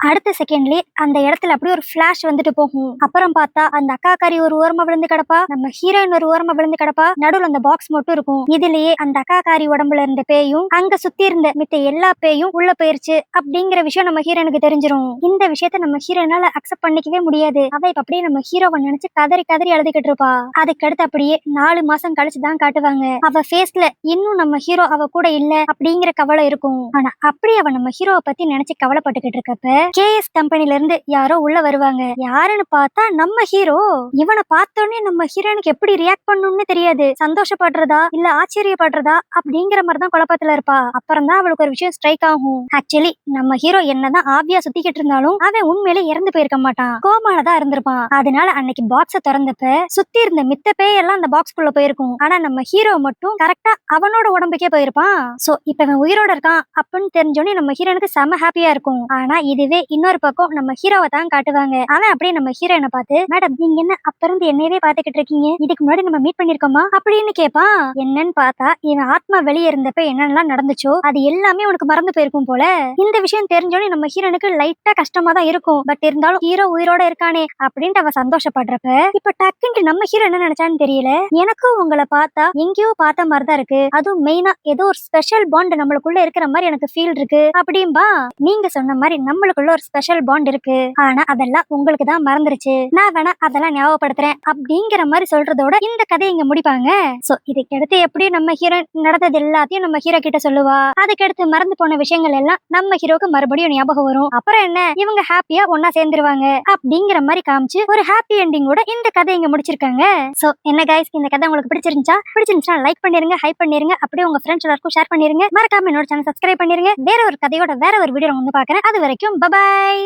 [SPEAKER 1] அடுத்த செகண்ட்லயே அந்த இடத்துல அப்படியே ஒரு பிளாஷ் வந்துட்டு போகும். அப்புறம் பார்த்தா அந்த அக்காக்காரி ஒரு ஓரமா விழுந்து கிடப்பா, நம்ம ஹீரோயின் ஒரு ஓரமா விழுந்து கிடப்பா. நடுவுல அந்த பாக்ஸ் மட்டும் இருக்கும். இதுலயே அந்த அக்காக்காரி உடம்புல இருந்த பேயும் அங்க சுத்தி இருந்த மித்த எல்லா பேயும் உள்ள போயிருச்சு அப்படிங்கிற விஷயம் நம்ம ஹீரோனுக்கு தெரிஞ்சிரும். இந்த விஷயத்த நம்ம ஹீரோனால அக்செப்ட் பண்ணிக்கவே முடியாது. அவ இப்ப அப்படியே நம்ம ஹீரோவை நினைச்சு கதறி கதறி அழுதுகிட்டு இருப்பா. அதுக்கடுத்து அப்படியே 4 மாசம் கழிச்சுதான் காட்டுவாங்க. அவ ஃபேஸ்ல இன்னும் நம்ம ஹீரோ அவ கூட இல்ல அப்படிங்கிற கவலை இருக்கும். ஆனா அப்படி அவ நம்ம ஹீரோவை பத்தி நினைச்சு கவலைப்பட்டுக்கிட்டு இருக்கப்ப கேஎஸ் கம்பெனில இருந்து யாரோ உள்ள வருவாங்க. யாருன்னு பார்த்தா நம்ம ஹீரோ. இவனை பார்த்தோன்னே நம்ம ஹீரோனுக்கு எப்படி ரியாக்ட் பண்ணணும்னு தெரியாது. சந்தோஷப்படுறதா இல்ல ஆச்சரியப்படுறதா அப்படிங்கிற மாதிரி தான் குழப்பத்துல இருப்பா. அப்புறம் தான் அவளுக்கு ஒரு விஷயம் ஸ்ட்ரைக் ஆகும். ஆக்சுவலி நம்ம ஹீரோ என்னதான் ஆவியா சுத்திக்கிட்டு இருந்தாலும் அவன் உண்மையிலே இறந்து போயிருக்க மாட்டான், கோமால தான் இருந்திருப்பான். அதனால அன்னைக்கு பாக்ஸ திறந்தப்ப சுத்தி இருந்த மித்த பேய் எல்லாம் அந்த பாக்ஸ்குள்ள போயிருக்கும். ஆனா நம்ம ஹீரோ மட்டும் கரெக்டா அவனோட உடம்புக்கே போயிருப்பான். சோ இப்ப அவன் உயிரோட இருக்கான் அப்படின்னு தெரிஞ்சோடனே நம்ம ஹீரோனுக்கு செம ஹாப்பியா இருக்கும். ஆனா இதுவே இன்னொரு பக்கம் நம்ம ஹீரோவை தான் காட்டுவாங்க. அவன் அப்படியே நம்ம ஹீரோயினை பார்த்து, மேடம் நீங்க என்ன அப்ப இருந்து என்னையவே பாத்துக்கிட்டு இருக்கீங்க, இதுக்கு முன்னாடி நம்ம மீட் பண்ணிருக்கோமா அப்படின்னு கேட்பான். என்னன்னு பார்த்தா இவன் ஆத்மா வெளியே இருந்தப்ப என்னென்னலாம் நடந்துச்சோ அது எல்லாமே உனக்கு மறந்து போயிருக்கும் போல. இந்த விஷயம் தெரிஞ்சோடனே நம்ம ஹீரோனுக்கு லைட்டா கஷ்டமா தான் இருக்கும். பட் இருந்தாலும் ஹீரோ உயிரோட இருக்கானே அப்படின்ட்டு அவ சந்தோஷப்படுறப்ப இப்ப டக்குன்ட்டு நம்ம ஹீரோ என்ன நினைச்சான்னு தெரியல, எனக்கும் உங்களை பார்த்தா எங்கேயோ பார்த்த மாதிரிதான் இருக்கு, அதுவும் மெயினா ஏதோ ஒரு ஸ்பெஷல் பாண்ட் நம்மளுக்குள்ள இருக்கிற மாதிரி எனக்கு ஃபீல் இருக்கு அப்படின்பா. நீங்க சொன்ன மாதிரி நம்மளுக்குள்ள ஒரு ஸ்பெஷல் பாண்ட் இருக்கு, ஆனா அதெல்லாம் உங்களுக்கு தான் மறந்துருச்சு, நான் வேணா அதெல்லாம் ஞாபகப்படுத்துறேன் அப்படிங்கிற மாதிரி சொல்றதோட இந்த கதையை இங்க முடிப்பாங்க. சோ இதுக்கு அடுத்து எப்படியும் நம்ம ஹீரோ நடந்தது எல்லாத்தையும் நம்ம ஹீரோ கிட்ட சொல்லுவா. அதுக்கடுத்து மறந்து போன விஷயங்கள் எல்லாம் நம்ம ஹீரோக்கு மறுபடியும் ஞாபகம் வரும். அப்புறம் என்ன இவங்க ஹாப்பியா ஒன்னா சேர்ந்துருவாங்க அப்படிங்கிற மாதிரி காமிச்சு ஒரு ஹாப்பி எண்டிங்கோட இந்த கதை இங்க முடிச்சிருக்காங்க. சோ என்ன கைஸ், இந்த கதை உங்களுக்கு பிடிச்சிருந்துச்சா லைக் பண்ணிருங்க, ஹைப் பண்ணிருங்க, அப்படியே உங்க ஃப்ரெண்ட்ஸ் எல்லாருக்கும் ஷேர் பண்ணிருங்க. மறக்காம என்னோட சேனல் சப்ஸ்கிரைப் பண்ணிருங்க. வேற ஒரு கதையோட வேற ஒரு வீடியோ வந்து பாக்குறேன். அது வரைக்கும் பபாய்.